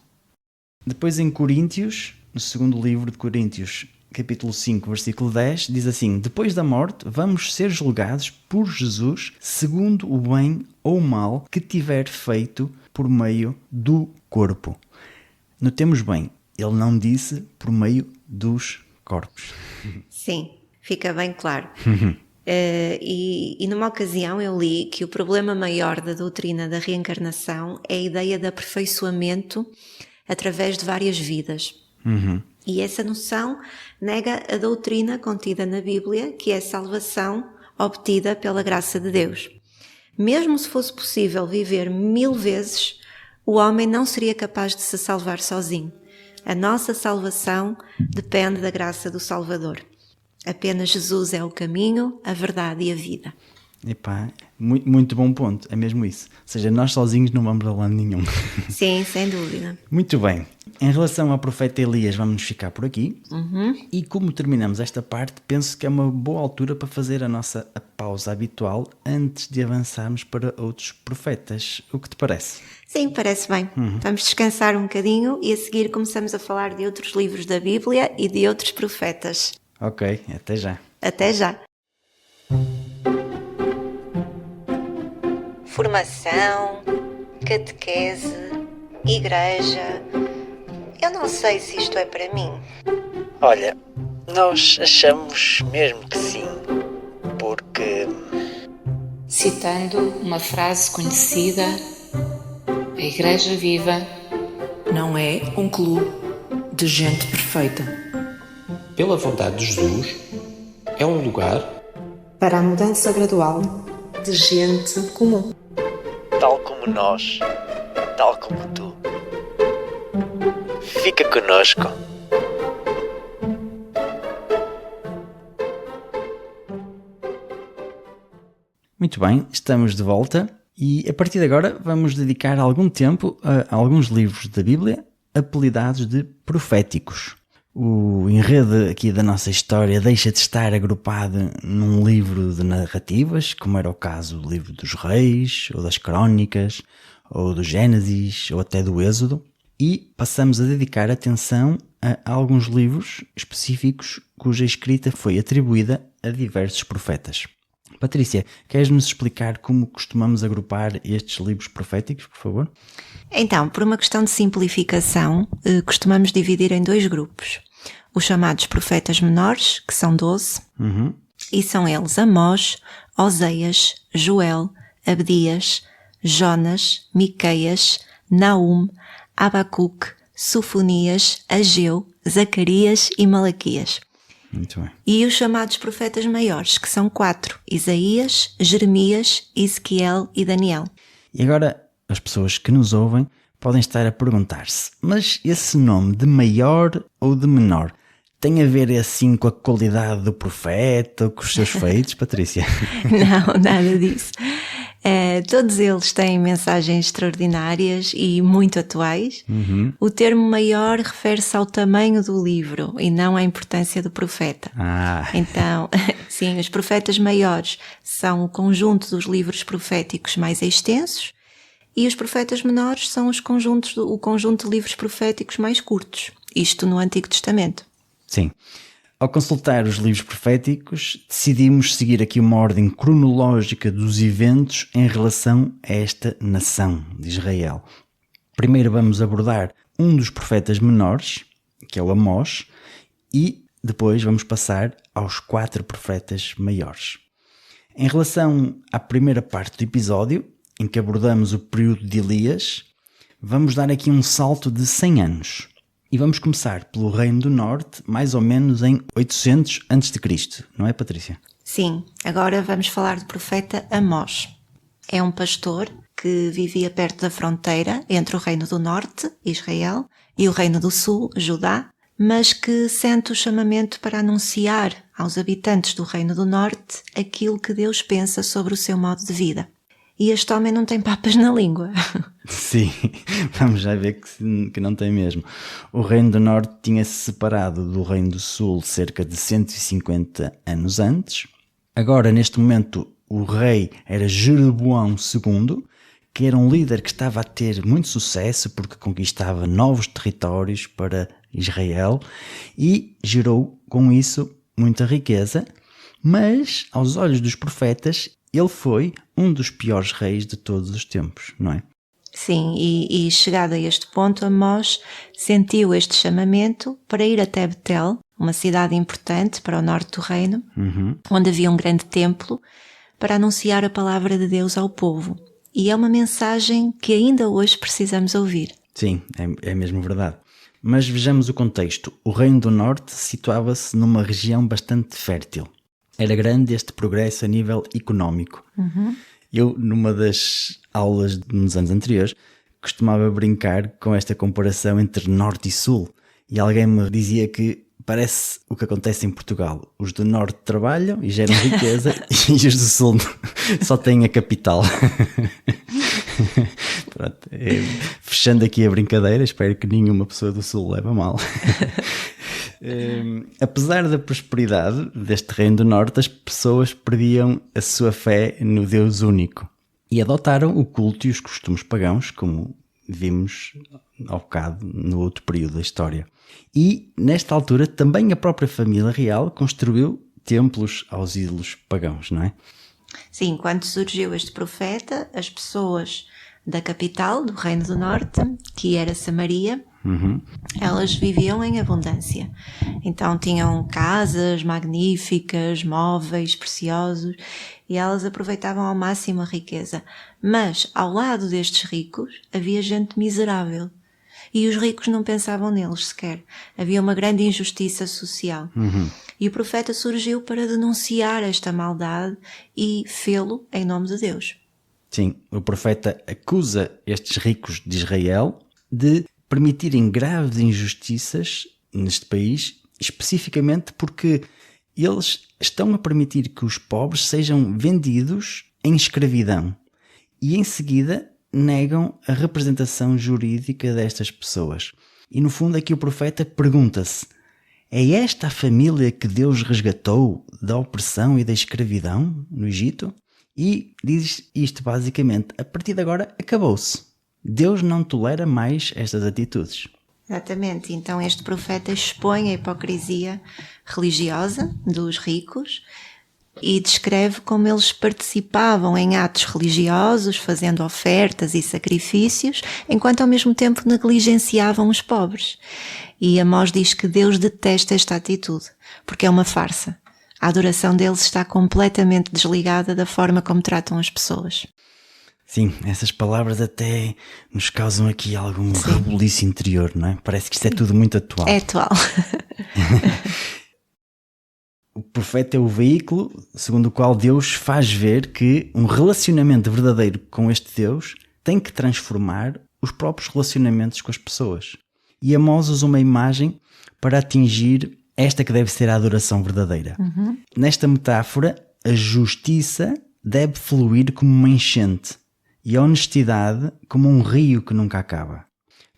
Depois em Coríntios, no segundo livro de Coríntios, capítulo 5, versículo 10, diz assim: depois da morte vamos ser julgados por Jesus segundo o bem ou o mal que tiver feito por meio do corpo. Notemos bem, ele não disse por meio dos corpos.
Sim, fica bem claro. E numa ocasião eu li que o problema maior da doutrina da reencarnação é a ideia de aperfeiçoamento através de várias vidas. E essa noção nega a doutrina contida na Bíblia, que é a salvação obtida pela graça de Deus. Mesmo se fosse possível viver 1000 vezes, o homem não seria capaz de se salvar sozinho. A nossa salvação depende da graça do Salvador. Apenas Jesus é o caminho, a verdade e a vida.
Epá, muito bom ponto, é mesmo isso. Ou seja, nós sozinhos não vamos a lado nenhum.
Sim, sem dúvida.
Muito bem. Em relação ao profeta Elias, vamos ficar por aqui. E como terminamos esta parte, penso que é uma boa altura para fazer a nossa pausa habitual antes de avançarmos para outros profetas. O que te parece?
Sim, parece bem. Vamos descansar um bocadinho e a seguir começamos a falar de outros livros da Bíblia e de outros profetas.
Ok, até já.
Até já. Formação, catequese, igreja. Eu não sei se isto é para mim.
Olha, nós achamos mesmo que sim, porque...
Citando uma frase conhecida, a Igreja Viva não é um clube de gente perfeita.
Pela vontade de Jesus, é um lugar
para a mudança gradual de gente comum.
Tal como nós, tal como tu. Fica conosco. Muito bem, estamos de volta e a partir de agora vamos dedicar algum tempo a alguns livros da Bíblia apelidados de proféticos. O enredo aqui da nossa história deixa de estar agrupado num livro de narrativas, como era o caso do livro dos Reis, ou das Crónicas, ou do Gênesis, ou até do Êxodo, e passamos a dedicar atenção a alguns livros específicos cuja escrita foi atribuída a diversos profetas. Patrícia, queres-nos explicar como costumamos agrupar estes livros proféticos, por favor?
Então, por uma questão de simplificação, costumamos dividir em 2 grupos. Os chamados profetas menores, que são 12, e são eles Amós, Oseias, Joel, Abdias, Jonas, Miqueias, Naum, Abacuque, Sofonias, Ageu, Zacarias e Malaquias.
Muito bem.
E os chamados profetas maiores, que são 4, Isaías, Jeremias, Ezequiel e Daniel.
E agora, as pessoas que nos ouvem podem estar a perguntar-se, mas esse nome de maior ou de menor tem a ver assim com a qualidade do profeta ou com os seus feitos, Patrícia?
Não, nada disso. Todos eles têm mensagens extraordinárias e muito atuais. O termo maior refere-se ao tamanho do livro e não à importância do profeta. Então, sim, os profetas maiores são o conjunto dos livros proféticos mais extensos e os profetas menores são o conjunto de livros proféticos mais curtos. Isto no Antigo Testamento.
Sim. Ao consultar os livros proféticos, decidimos seguir aqui uma ordem cronológica dos eventos em relação a esta nação de Israel. Primeiro vamos abordar um dos profetas menores, que é o Amós, e depois vamos passar aos 4 profetas maiores. Em relação à primeira parte do episódio, em que abordamos o período de Elias, vamos dar aqui um salto de 100 anos. E vamos começar pelo Reino do Norte, mais ou menos em 800 a.C., não é, Patrícia?
Sim, agora vamos falar do profeta Amós. É um pastor que vivia perto da fronteira entre o Reino do Norte, Israel, e o Reino do Sul, Judá, mas que sente o chamamento para anunciar aos habitantes do Reino do Norte aquilo que Deus pensa sobre o seu modo de vida. E este homem não tem papas na língua.
Sim, vamos já ver que não tem mesmo. O Reino do Norte tinha-se separado do Reino do Sul cerca de 150 anos antes. Agora, neste momento, o rei era Jeroboão II, que era um líder que estava a ter muito sucesso porque conquistava novos territórios para Israel e gerou com isso muita riqueza, mas aos olhos dos profetas ele foi um dos piores reis de todos os tempos, não é?
Sim, e chegado a este ponto, Amós sentiu este chamamento para ir até Betel, uma cidade importante para o norte do reino, onde havia um grande templo, para anunciar a palavra de Deus ao povo. E é uma mensagem que ainda hoje precisamos ouvir.
Sim, é mesmo verdade. Mas vejamos o contexto. O Reino do Norte situava-se numa região bastante fértil. Era grande este progresso a nível económico. Eu, numa das aulas nos anos anteriores, costumava brincar com esta comparação entre Norte e Sul. E alguém me dizia que parece o que acontece em Portugal. Os do Norte trabalham e geram riqueza e os do Sul só têm a capital. Pronto, fechando aqui a brincadeira, espero que nenhuma pessoa do Sul leve a mal. Apesar da prosperidade deste Reino do Norte, as pessoas perdiam a sua fé no Deus único e adotaram o culto e os costumes pagãos, como vimos ao bocado no outro período da história. E, nesta altura, também a própria família real construiu templos aos ídolos pagãos, não é?
Sim, quando surgiu este profeta, as pessoas da capital do Reino do Norte, que era Samaria, elas viviam em abundância. Então tinham casas magníficas, móveis preciosos, e elas aproveitavam ao máximo a riqueza. Mas ao lado destes ricos havia gente miserável. E os ricos não pensavam neles sequer. Havia uma grande injustiça social. E o profeta surgiu para denunciar esta maldade e fê-lo em nome de Deus.
Sim, o profeta acusa estes ricos de Israel de permitirem graves injustiças neste país, especificamente porque eles estão a permitir que os pobres sejam vendidos em escravidão e em seguida negam a representação jurídica destas pessoas. E no fundo aqui o profeta pergunta-se: é esta a família que Deus resgatou da opressão e da escravidão no Egito? E diz isto basicamente: a partir de agora acabou-se. Deus não tolera mais estas atitudes.
Exatamente. Então este profeta expõe a hipocrisia religiosa dos ricos e descreve como eles participavam em atos religiosos, fazendo ofertas e sacrifícios, enquanto ao mesmo tempo negligenciavam os pobres. E Amós diz que Deus detesta esta atitude, porque é uma farsa. A adoração deles está completamente desligada da forma como tratam as pessoas.
Sim, essas palavras até nos causam aqui algum rebuliço interior, não é? Parece que isto é tudo muito atual.
É atual.
O profeta é o veículo segundo o qual Deus faz ver que um relacionamento verdadeiro com este Deus tem que transformar os próprios relacionamentos com as pessoas. E Amós usa uma imagem para atingir esta que deve ser a adoração verdadeira. Nesta metáfora, a justiça deve fluir como uma enchente e a honestidade como um rio que nunca acaba.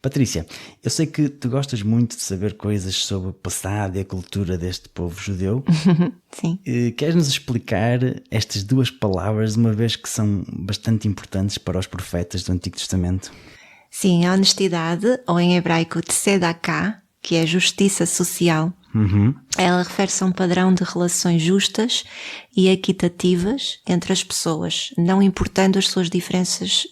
Patrícia, eu sei que tu gostas muito de saber coisas sobre o passado e a cultura deste povo judeu.
Sim.
Queres-nos explicar estas duas palavras, uma vez que são bastante importantes para os profetas do Antigo Testamento?
Sim, a honestidade, ou em hebraico tzedakah, que é justiça social, ela refere-se a um padrão de relações justas e equitativas entre as pessoas, não importando as suas diferenças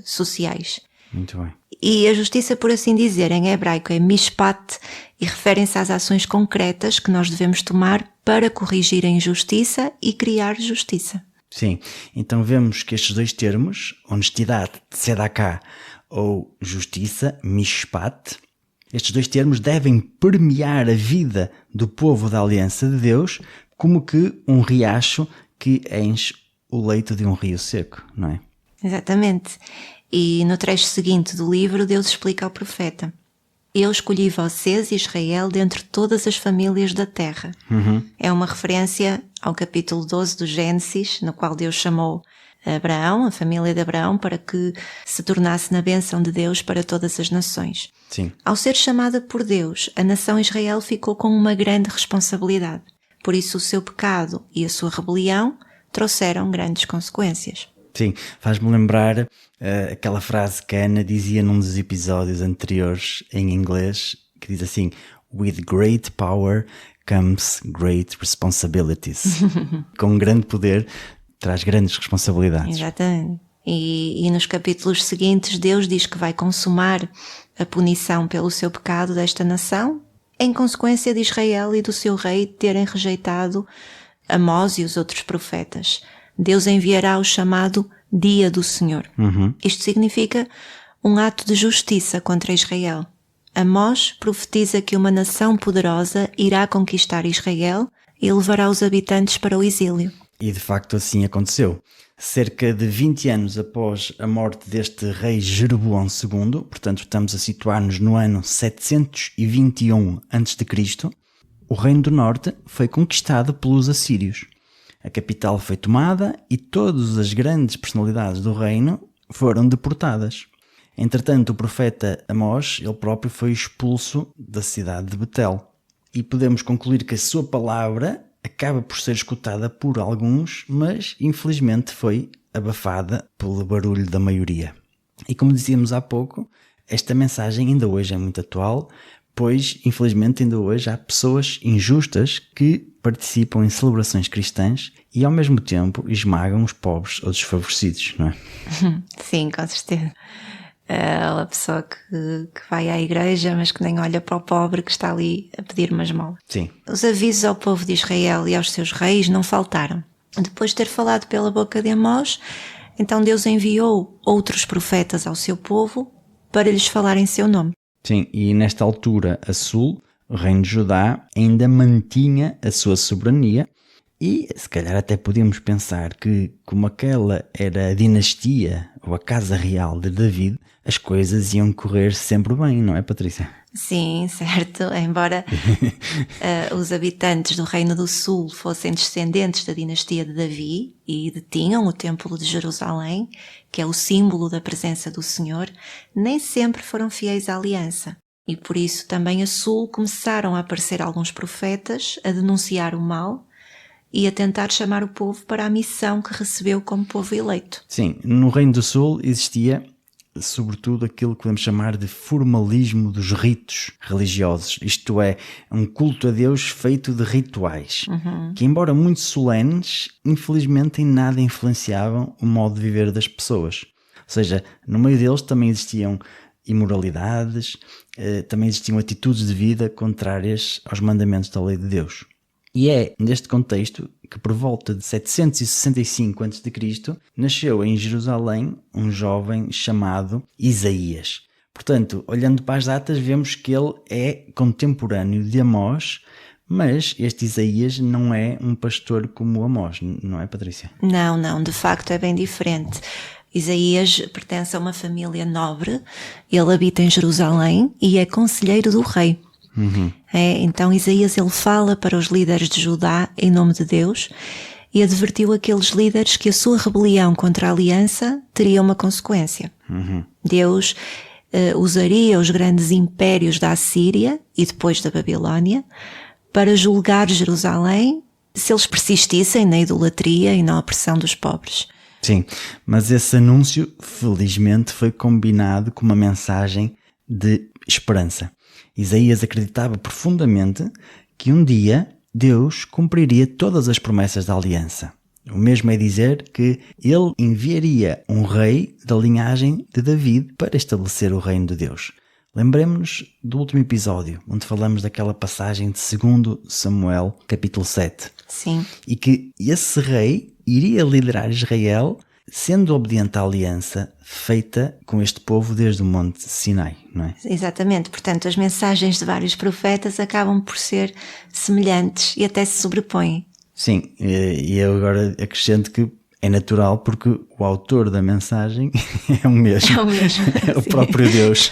sociais.
Muito bem.
E a justiça, por assim dizer, em hebraico é mishpat e referem-se às ações concretas que nós devemos tomar para corrigir a injustiça e criar justiça.
Sim, então vemos que estes dois termos, honestidade, tzedakah, ou justiça, mishpat, estes dois termos devem permear a vida do povo da aliança de Deus como que um riacho que enche o leito de um rio seco, não é?
Exatamente. E no trecho seguinte do livro, Deus explica ao profeta: Eu escolhi vocês, Israel, dentre todas as famílias da terra. É uma referência ao capítulo 12 do Gênesis, no qual Deus chamou Abraão, a família de Abraão, para que se tornasse na bênção de Deus para todas as nações.
Sim.
Ao ser chamada por Deus, a nação Israel ficou com uma grande responsabilidade. Por isso o seu pecado e a sua rebelião trouxeram grandes consequências.
Sim, faz-me lembrar aquela frase que a Ana dizia num dos episódios anteriores em inglês, que diz assim: With great power comes great responsibilities. Com grande poder traz grandes responsabilidades.
Exatamente. E nos capítulos seguintes Deus diz que vai consumar a punição pelo seu pecado desta nação, em consequência de Israel e do seu rei terem rejeitado Amós e os outros profetas. Deus enviará o chamado Dia do Senhor. Isto significa um ato de justiça contra Israel. Amós profetiza que uma nação poderosa irá conquistar Israel e levará os habitantes para o exílio.
E de facto assim aconteceu. Cerca de 20 anos após a morte deste rei Jeroboão II, portanto estamos a situar-nos no ano 721 a.C., o Reino do Norte foi conquistado pelos assírios. A capital foi tomada e todas as grandes personalidades do reino foram deportadas. Entretanto, o profeta Amós, ele próprio, foi expulso da cidade de Betel. E podemos concluir que a sua palavra acaba por ser escutada por alguns, mas infelizmente foi abafada pelo barulho da maioria. E como dizíamos há pouco, esta mensagem ainda hoje é muito atual, pois infelizmente ainda hoje há pessoas injustas que participam em celebrações cristãs e ao mesmo tempo esmagam os pobres ou desfavorecidos, não é?
Sim, com certeza. A pessoa que vai à igreja, mas que nem olha para o pobre que está ali a pedir uma esmola.
Sim.
Os avisos ao povo de Israel e aos seus reis não faltaram. Depois de ter falado pela boca de Amós, então Deus enviou outros profetas ao seu povo para lhes falar em seu nome.
Sim, e nesta altura a sul, o reino de Judá ainda mantinha a sua soberania e se calhar até podíamos pensar que, como aquela era a dinastia ou a casa real de David, as coisas iam correr sempre bem, não é, Patrícia?
Sim, certo. Embora os habitantes do Reino do Sul fossem descendentes da dinastia de Davi e detinham o Templo de Jerusalém, que é o símbolo da presença do Senhor, nem sempre foram fiéis à aliança. E por isso também a Sul começaram a aparecer alguns profetas a denunciar o mal e a tentar chamar o povo para a missão que recebeu como povo eleito.
Sim, no Reino do Sul existia sobretudo aquilo que podemos chamar de formalismo dos ritos religiosos, isto é, um culto a Deus feito de rituais, que embora muito solenes, infelizmente em nada influenciavam o modo de viver das pessoas. Ou seja, no meio deles também existiam imoralidades, também existiam atitudes de vida contrárias aos mandamentos da lei de Deus. E é neste contexto que por volta de 765 a.C. nasceu em Jerusalém um jovem chamado Isaías. Portanto, olhando para as datas, vemos que ele é contemporâneo de Amós, mas este Isaías não é um pastor como Amós, não é, Patrícia?
Não, de facto é bem diferente. Isaías pertence a uma família nobre, ele habita em Jerusalém e é conselheiro do rei. Então Isaías ele fala para os líderes de Judá em nome de Deus e advertiu aqueles líderes que a sua rebelião contra a aliança teria uma consequência. Deus usaria os grandes impérios da Assíria e depois da Babilónia para julgar Jerusalém se eles persistissem na idolatria e na opressão dos pobres.
Sim, mas esse anúncio felizmente foi combinado com uma mensagem de esperança. Isaías acreditava profundamente que um dia Deus cumpriria todas as promessas da aliança. O mesmo é dizer que ele enviaria um rei da linhagem de David para estabelecer o reino de Deus. Lembremos-nos do último episódio, onde falamos daquela passagem de 2 Samuel, capítulo 7.
Sim.
E que esse rei iria liderar Israel sendo obediente à aliança feita com este povo desde o Monte Sinai, não é?
Exatamente, portanto as mensagens de vários profetas acabam por ser semelhantes e até se sobrepõem.
Sim, e eu agora acrescento que é natural porque o autor da mensagem é o mesmo.
É o mesmo.
É o próprio Deus,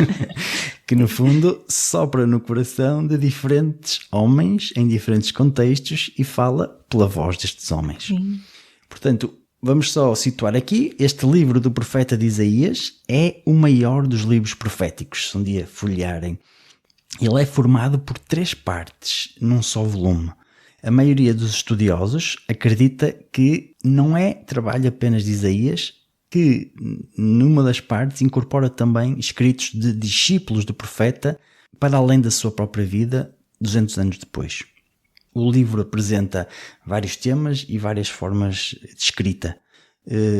que no fundo sopra no coração de diferentes homens em diferentes contextos e fala pela voz destes homens.
Sim.
Portanto, vamos só situar aqui, este livro do profeta de Isaías é o maior dos livros proféticos, se um dia folhearem. Ele é formado por 3 partes, num só volume. A maioria dos estudiosos acredita que não é trabalho apenas de Isaías, que numa das partes incorpora também escritos de discípulos do profeta para além da sua própria vida 200 anos depois. O livro apresenta vários temas e várias formas de escrita.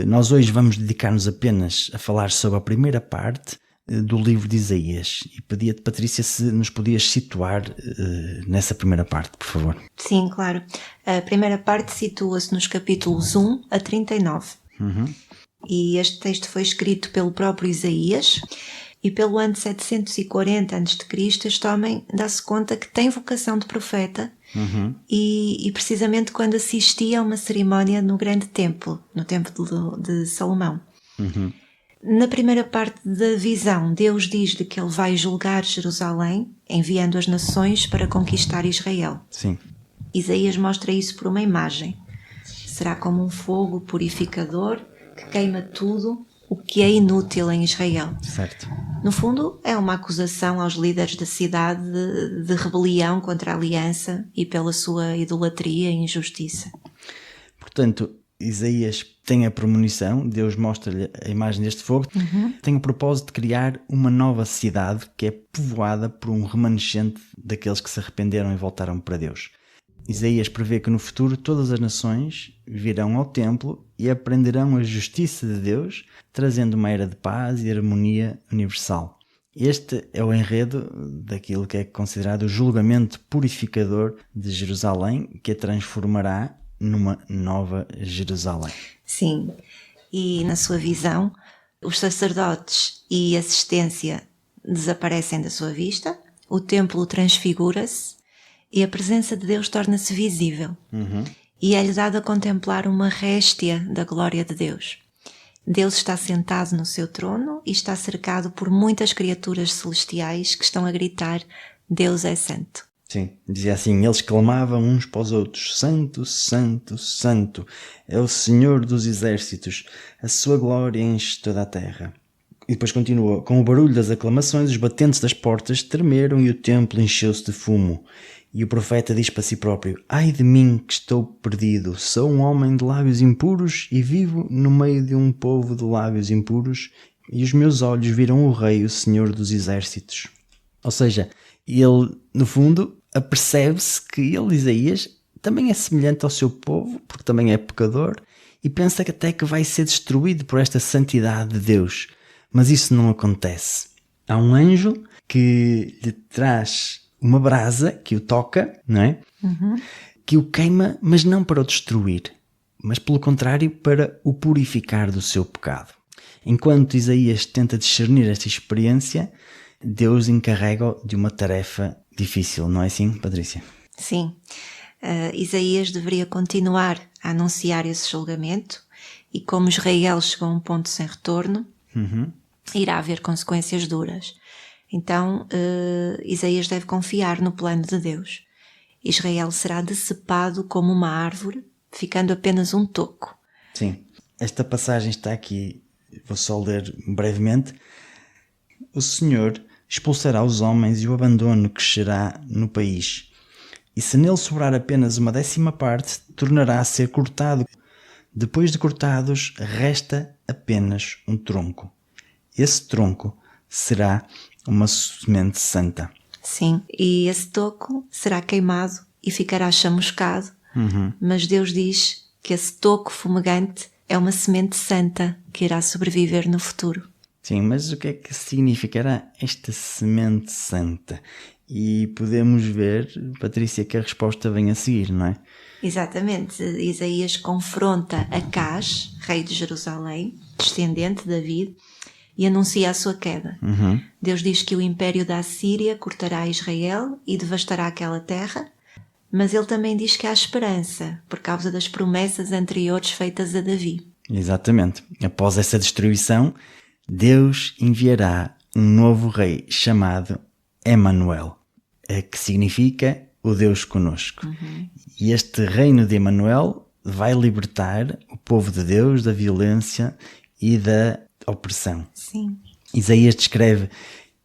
Nós hoje vamos dedicar-nos apenas a falar sobre a primeira parte do livro de Isaías. E pedia-te, Patrícia, se nos podias situar nessa primeira parte, por favor.
Sim, claro. A primeira parte situa-se nos capítulos 1 a 39. E este texto foi escrito pelo próprio Isaías. E pelo ano 740 a.C., este homem dá-se conta que tem vocação de profeta e precisamente quando assistia a uma cerimónia no grande templo, no templo de Salomão. Na primeira parte da visão, Deus diz-lhe que ele vai julgar Jerusalém, enviando as nações para conquistar Israel.
Sim.
Isaías mostra isso por uma imagem. Será como um fogo purificador que queima tudo o que é inútil em Israel.
Certo.
No fundo, é uma acusação aos líderes da cidade de rebelião contra a aliança e pela sua idolatria e injustiça.
Portanto, Isaías tem a premonição, Deus mostra-lhe a imagem deste fogo, tem o propósito de criar uma nova cidade que é povoada por um remanescente daqueles que se arrependeram e voltaram para Deus. Isaías prevê que no futuro todas as nações virão ao templo e aprenderão a justiça de Deus, trazendo uma era de paz e harmonia universal. Este é o enredo daquilo que é considerado o julgamento purificador de Jerusalém, que a transformará numa nova Jerusalém.
Sim, e na sua visão, os sacerdotes e assistência desaparecem da sua vista, o templo transfigura-se e a presença de Deus torna-se visível. E é-lhe dado a contemplar uma réstia da glória de Deus. Deus está sentado no seu trono e está cercado por muitas criaturas celestiais que estão a gritar: Deus é santo.
Sim, dizia assim, eles clamavam uns para os outros: Santo, Santo, Santo, é o Senhor dos exércitos, a sua glória enche toda a terra. E depois continua, com o barulho das aclamações, os batentes das portas tremeram e o templo encheu-se de fumo. E o profeta diz para si próprio: ai de mim que estou perdido, sou um homem de lábios impuros e vivo no meio de um povo de lábios impuros, e os meus olhos viram o Rei, o Senhor dos Exércitos. Ou seja, ele, no fundo, apercebe-se que ele, Isaías, também é semelhante ao seu povo, porque também é pecador, e pensa que até que vai ser destruído por esta santidade de Deus. Mas isso não acontece. Há um anjo que lhe traz uma brasa que o toca, não é? Que o queima, mas não para o destruir, mas pelo contrário para o purificar do seu pecado. Enquanto Isaías tenta discernir esta experiência, Deus encarrega-o de uma tarefa difícil, não é assim, Patrícia?
Sim. Isaías deveria continuar a anunciar esse julgamento e como Israel chegou a um ponto sem retorno, irá haver consequências duras. Então, Isaías deve confiar no plano de Deus. Israel será decepado como uma árvore, ficando apenas um toco.
Sim, esta passagem está aqui, vou só ler brevemente. O Senhor expulsará os homens e o abandono crescerá no país. E se nele sobrar apenas uma 10ª, tornará a ser cortado. Depois de cortados, resta apenas um tronco. Esse tronco será uma semente santa.
Sim, e esse toco será queimado e ficará chamuscado. Mas Deus diz que esse toco fumegante é uma semente santa que irá sobreviver no futuro.
Sim, mas o que é que significará esta semente santa? E podemos ver, Patrícia, que a resposta vem a seguir, não é?
Exatamente. Isaías confronta Acaz, rei de Jerusalém, descendente de David, e anuncia a sua queda. Deus diz que o império da Assíria cortará Israel e devastará aquela terra, mas ele também diz que há esperança, por causa das promessas anteriores feitas a Davi.
Exatamente. Após essa destruição, Deus enviará um novo rei chamado Emanuel, que significa o Deus conosco. E este reino de Emanuel vai libertar o povo de Deus da violência e da opressão.
Sim.
Isaías descreve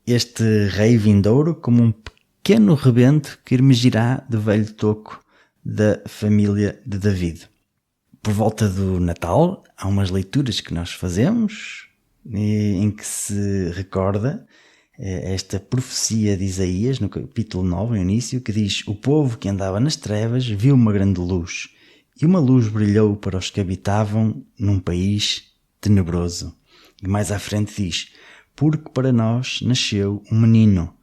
este rei vindouro como um pequeno rebento que emergirá do velho toco da família de David. Por volta do Natal, há umas leituras que nós fazemos em que se recorda esta profecia de Isaías, no capítulo 9, no início, que diz: o povo que andava nas trevas viu uma grande luz, e uma luz brilhou para os que habitavam num país tenebroso. E mais à frente diz: porque para nós nasceu um menino,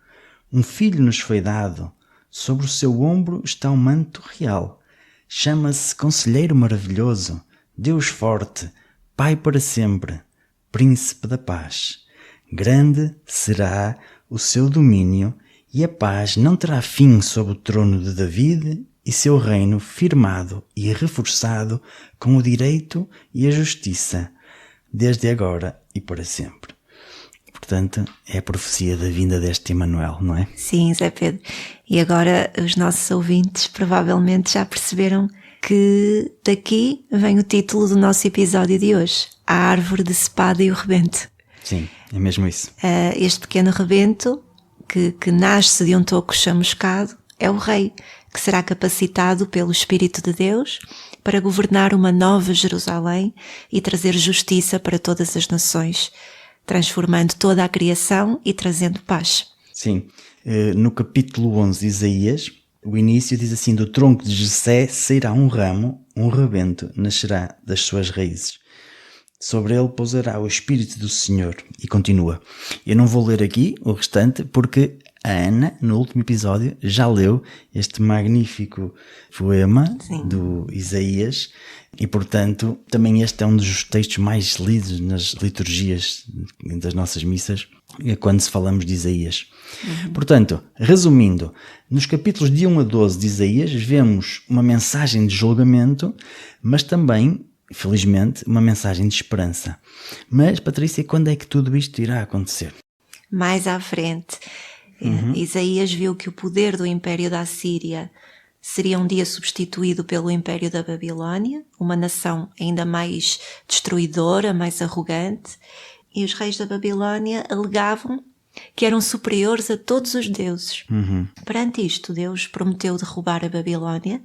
um filho nos foi dado, sobre o seu ombro está um manto real. Chama-se Conselheiro Maravilhoso, Deus Forte, Pai para sempre, Príncipe da Paz. Grande será o seu domínio e a paz não terá fim sobre o trono de David e seu reino firmado e reforçado com o direito e a justiça, desde agora e para sempre. Portanto, é a profecia da vinda deste Emanuel, não é?
Sim, Zé Pedro. E agora os nossos ouvintes provavelmente já perceberam que daqui vem o título do nosso episódio de hoje: A Árvore decepada e o Rebento.
Sim, é mesmo isso.
Este pequeno rebento, que nasce de um toco chamuscado, é o rei, que será capacitado pelo Espírito de Deus para governar uma nova Jerusalém e trazer justiça para todas as nações, transformando toda a criação e trazendo paz.
Sim, no capítulo 11 de Isaías, o início diz assim: do tronco de Jessé sairá um ramo, um rebento nascerá das suas raízes. Sobre ele pousará o Espírito do Senhor. E continua. Eu não vou ler aqui o restante porque a Ana, no último episódio, já leu este magnífico poema do Isaías e, portanto, também este é um dos textos mais lidos nas liturgias das nossas missas, quando se falamos de Isaías. Portanto, resumindo, nos capítulos de 1 a 12 de Isaías vemos uma mensagem de julgamento, mas também, felizmente, uma mensagem de esperança. Mas, Patrícia, quando é que tudo isto irá acontecer?
Mais à frente. Isaías viu que o poder do Império da Assíria seria um dia substituído pelo Império da Babilónia, uma nação ainda mais destruidora, mais arrogante, e os reis da Babilónia alegavam que eram superiores a todos os deuses. Perante isto, Deus prometeu derrubar a Babilónia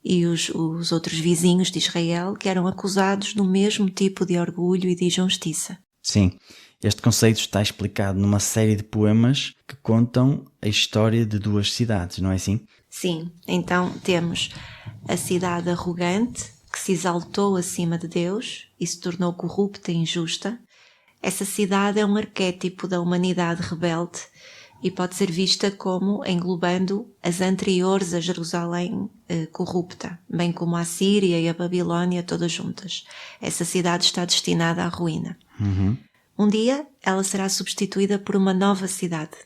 e os outros vizinhos de Israel, que eram acusados do mesmo tipo de orgulho e de injustiça.
Sim, Este conceito está explicado numa série de poemas que contam a história de duas cidades, não é assim?
Sim, então temos a cidade arrogante, que se exaltou acima de Deus e se tornou corrupta e injusta. Essa cidade é um arquétipo da humanidade rebelde e pode ser vista como englobando as anteriores a Jerusalém corrupta, bem como a Síria e a Babilónia todas juntas. Essa cidade está destinada à ruína. Um dia ela será substituída por uma nova cidade,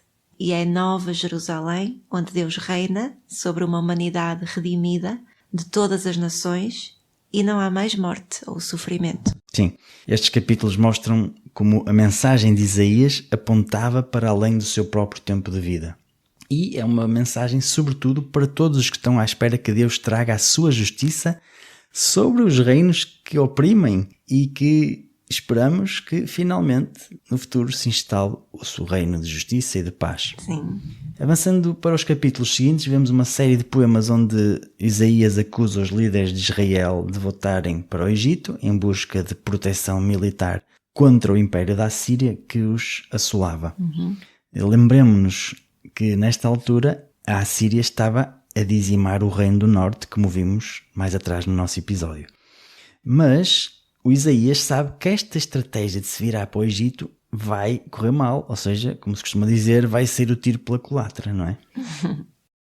e é Nova Jerusalém, onde Deus reina sobre uma humanidade redimida de todas as nações e não há mais morte ou sofrimento.
Sim, estes capítulos mostram como a mensagem de Isaías apontava para além do seu próprio tempo de vida. E é uma mensagem sobretudo para todos os que estão à espera que Deus traga a sua justiça sobre os reinos que oprimem e que esperamos que finalmente no futuro se instale o seu reino de justiça e de paz.
Sim.
Avançando para os capítulos seguintes, vemos uma série de poemas onde Isaías acusa os líderes de Israel de voltarem para o Egito em busca de proteção militar contra o Império da Assíria que os assolava. Lembremos-nos que nesta altura a Assíria estava a dizimar o reino do norte, como vimos mais atrás no nosso episódio. Mas o Isaías sabe que esta estratégia de se virar para o Egito vai correr mal, ou seja, como se costuma dizer, vai ser o tiro pela culatra, não é?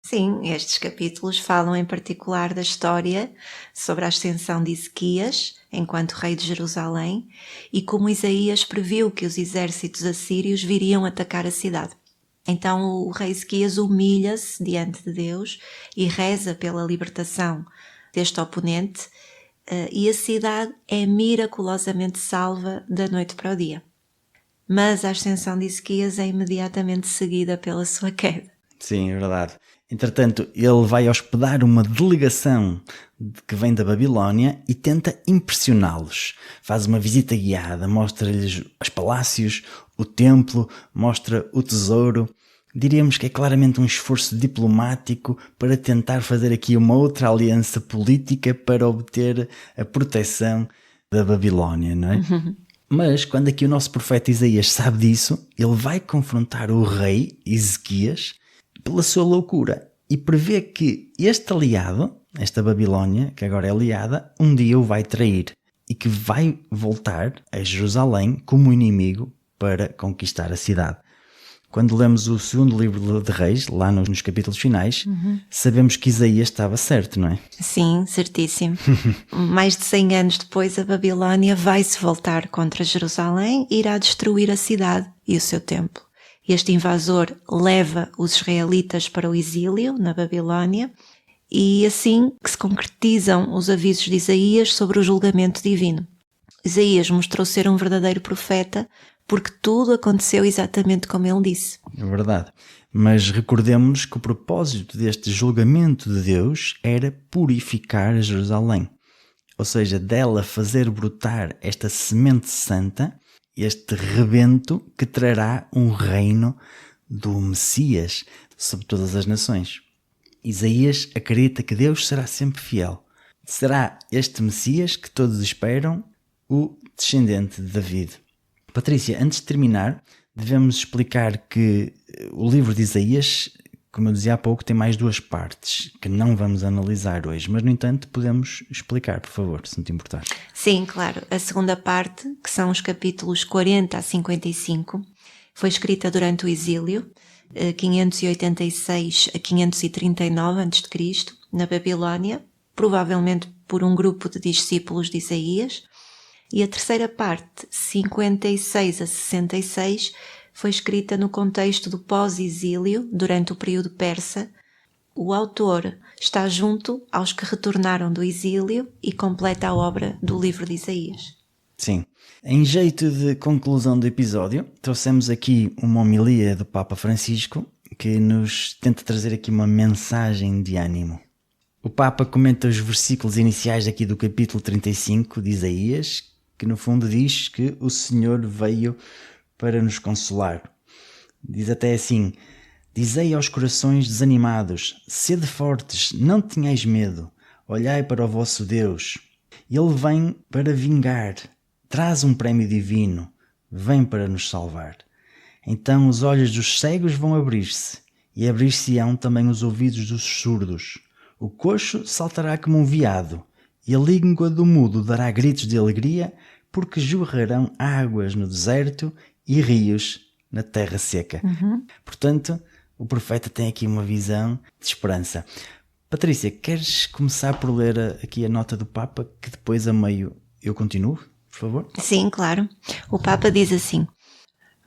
Sim, estes capítulos falam em particular da história sobre a ascensão de Ezequias enquanto rei de Jerusalém e como Isaías previu que os exércitos assírios viriam atacar a cidade. Então o rei Ezequias humilha-se diante de Deus e reza pela libertação deste oponente e a cidade é miraculosamente salva da noite para o dia. Mas a ascensão de Ezequias é imediatamente seguida pela sua queda.
Sim, é verdade. Entretanto, ele vai hospedar uma delegação que vem da Babilónia e tenta impressioná-los. Faz uma visita guiada, mostra-lhes os palácios, o templo, mostra o tesouro. Diríamos que é claramente um esforço diplomático para tentar fazer aqui uma outra aliança política para obter a proteção da Babilónia, não é? Mas quando aqui o nosso profeta Isaías sabe disso, ele vai confrontar o rei Ezequias pela sua loucura e prevê que este aliado, esta Babilónia, que agora é aliada, um dia o vai trair e que vai voltar a Jerusalém como inimigo para conquistar a cidade. Quando lemos o segundo livro de Reis, lá nos capítulos finais, sabemos que Isaías estava certo, não é?
Sim, certíssimo. Mais de 100 anos depois, a Babilónia vai-se voltar contra Jerusalém e irá destruir a cidade e o seu templo. Este invasor leva os israelitas para o exílio na Babilónia e assim que se concretizam os avisos de Isaías sobre o julgamento divino. Isaías mostrou ser um verdadeiro profeta porque tudo aconteceu exatamente como ele disse.
É verdade. Mas recordemos que o propósito deste julgamento de Deus era purificar Jerusalém. Ou seja, dela fazer brotar esta semente santa, este rebento que trará um reino do Messias sobre todas as nações. Isaías acredita que Deus será sempre fiel. Será este Messias que todos esperam o descendente de David. Patrícia, antes de terminar, devemos explicar que o livro de Isaías, como eu dizia há pouco, tem mais duas partes que não vamos analisar hoje, mas no entanto podemos explicar, por favor, se não te importar.
Sim, claro. A segunda parte, que são os capítulos 40 a 55, foi escrita durante o exílio, 586 a 539 a.C., na Babilónia, provavelmente por um grupo de discípulos de Isaías. E a terceira parte, 56 a 66, foi escrita no contexto do pós-exílio, durante o período persa. O autor está junto aos que retornaram do exílio e completa a obra do livro de Isaías.
Sim. Em jeito de conclusão do episódio, trouxemos aqui uma homilia do Papa Francisco que nos tenta trazer aqui uma mensagem de ânimo. O Papa comenta os versículos iniciais aqui do capítulo 35 de Isaías, que no fundo diz que o Senhor veio para nos consolar. Diz até assim: dizei aos corações desanimados, sede fortes, não tenhais medo, olhai para o vosso Deus. Ele vem para vingar, traz um prémio divino, vem para nos salvar. Então os olhos dos cegos vão abrir-se, e abrir-se-ão também os ouvidos dos surdos. O coxo saltará como um veado, e a língua do mudo dará gritos de alegria, porque jorrarão águas no deserto e rios na terra seca. Portanto, o profeta tem aqui uma visão de esperança. Patrícia, queres começar por ler aqui a nota do Papa, que depois a meio eu continuo, por favor?
Sim, claro. O Papa diz assim: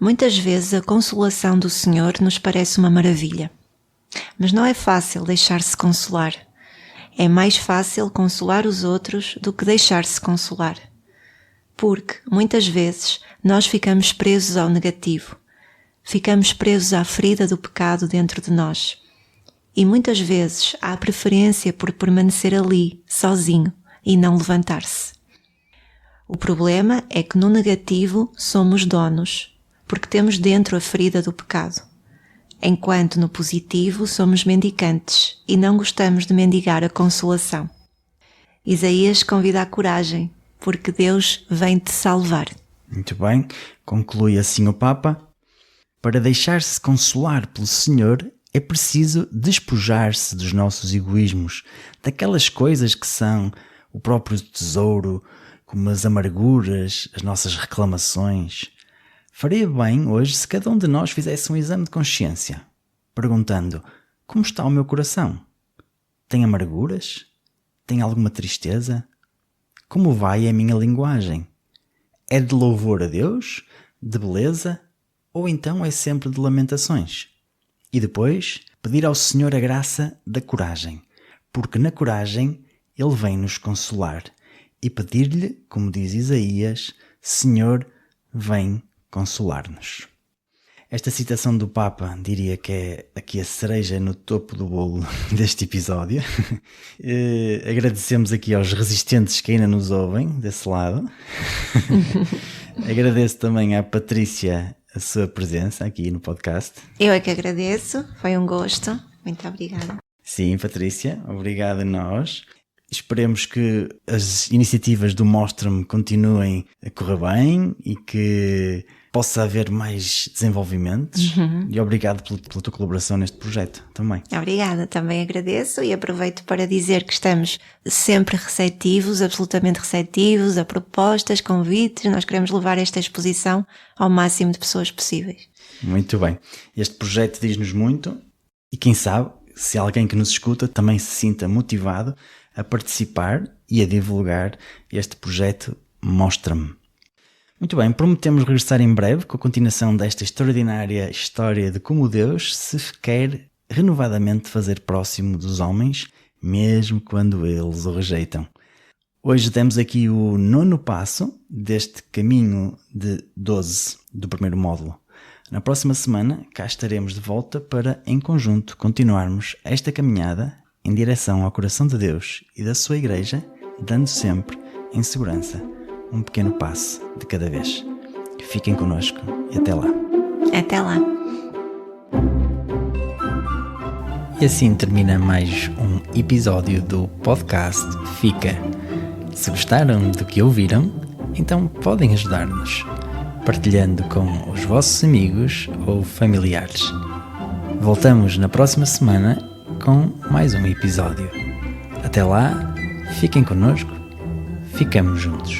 muitas vezes a consolação do Senhor nos parece uma maravilha. Mas não é fácil deixar-se consolar. É mais fácil consolar os outros do que deixar-se consolar. Porque, muitas vezes, nós ficamos presos ao negativo. Ficamos presos à ferida do pecado dentro de nós. E muitas vezes há preferência por permanecer ali, sozinho, e não levantar-se. O problema é que no negativo somos donos, porque temos dentro a ferida do pecado. Enquanto no positivo somos mendicantes e não gostamos de mendigar a consolação. Isaías convida à coragem, porque Deus vem te salvar.
Muito bem, conclui assim o Papa. Para deixar-se consolar pelo Senhor é preciso despojar-se dos nossos egoísmos, daquelas coisas que são o próprio tesouro, como as amarguras, as nossas reclamações. Faria bem hoje se cada um de nós fizesse um exame de consciência, perguntando: como está o meu coração? Tem amarguras? Tem alguma tristeza? Como vai a minha linguagem? É de louvor a Deus? De beleza? Ou então é sempre de lamentações? E depois, pedir ao Senhor a graça da coragem, porque na coragem Ele vem nos consolar, e pedir-lhe, como diz Isaías: Senhor, vem consolar-nos. Esta citação do Papa diria que é aqui a cereja no topo do bolo deste episódio. Agradecemos aqui aos resistentes que ainda nos ouvem desse lado. Agradeço também à Patrícia a sua presença aqui no podcast.
Eu é que agradeço, foi um gosto. Muito obrigada.
Sim, Patrícia, obrigado a nós. Esperemos que as iniciativas do Mostra-me continuem a correr bem e que possa haver mais desenvolvimentos. E obrigado pela tua colaboração neste projeto também.
Obrigada, também agradeço e aproveito para dizer que estamos sempre receptivos, absolutamente receptivos a propostas, convites. Nós queremos levar esta exposição ao máximo de pessoas possíveis.
Muito bem. Este projeto diz-nos muito e quem sabe, se alguém que nos escuta também se sinta motivado a participar e a divulgar este projeto Mostra-me. Muito bem, prometemos regressar em breve com a continuação desta extraordinária história de como Deus se quer renovadamente fazer próximo dos homens, mesmo quando eles o rejeitam. Hoje temos aqui o 9º passo deste caminho de 12 do primeiro módulo. Na próxima semana cá estaremos de volta para, em conjunto, continuarmos esta caminhada em direção ao coração de Deus e da sua Igreja, dando sempre, em segurança, um pequeno passo de cada vez. Fiquem connosco e até lá.
Até lá.
E assim termina mais um episódio do podcast Fica. Se gostaram do que ouviram, então podem ajudar-nos, partilhando com os vossos amigos ou familiares. Voltamos na próxima semana com mais um episódio. Até lá, fiquem connosco, ficamos juntos.